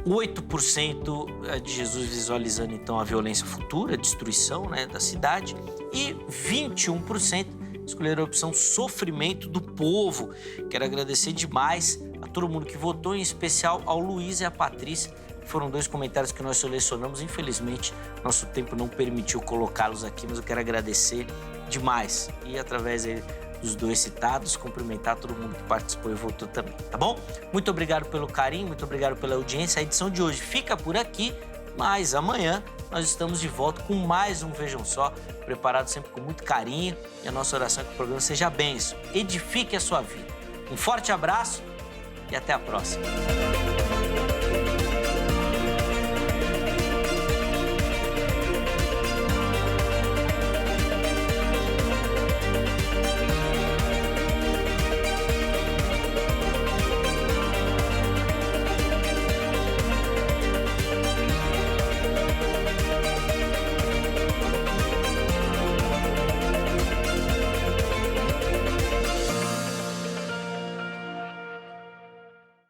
8% de Jesus visualizando, então, a violência futura, a destruição, né, da cidade. E 21% escolheram a opção sofrimento do povo. Quero agradecer demais a todo mundo que votou, em especial ao Luiz e à Patrícia. Foram 2 comentários que nós selecionamos. Infelizmente, nosso tempo não permitiu colocá-los aqui, mas eu quero agradecer demais. E através dos 2 citados, cumprimentar todo mundo que participou e votou também, tá bom? Muito obrigado pelo carinho, muito obrigado pela audiência. A edição de hoje fica por aqui, mas amanhã nós estamos de volta com mais um Vejam Só, preparado sempre com muito carinho. E a nossa oração é que o programa seja bênção, edifique a sua vida. Um forte abraço e até a próxima.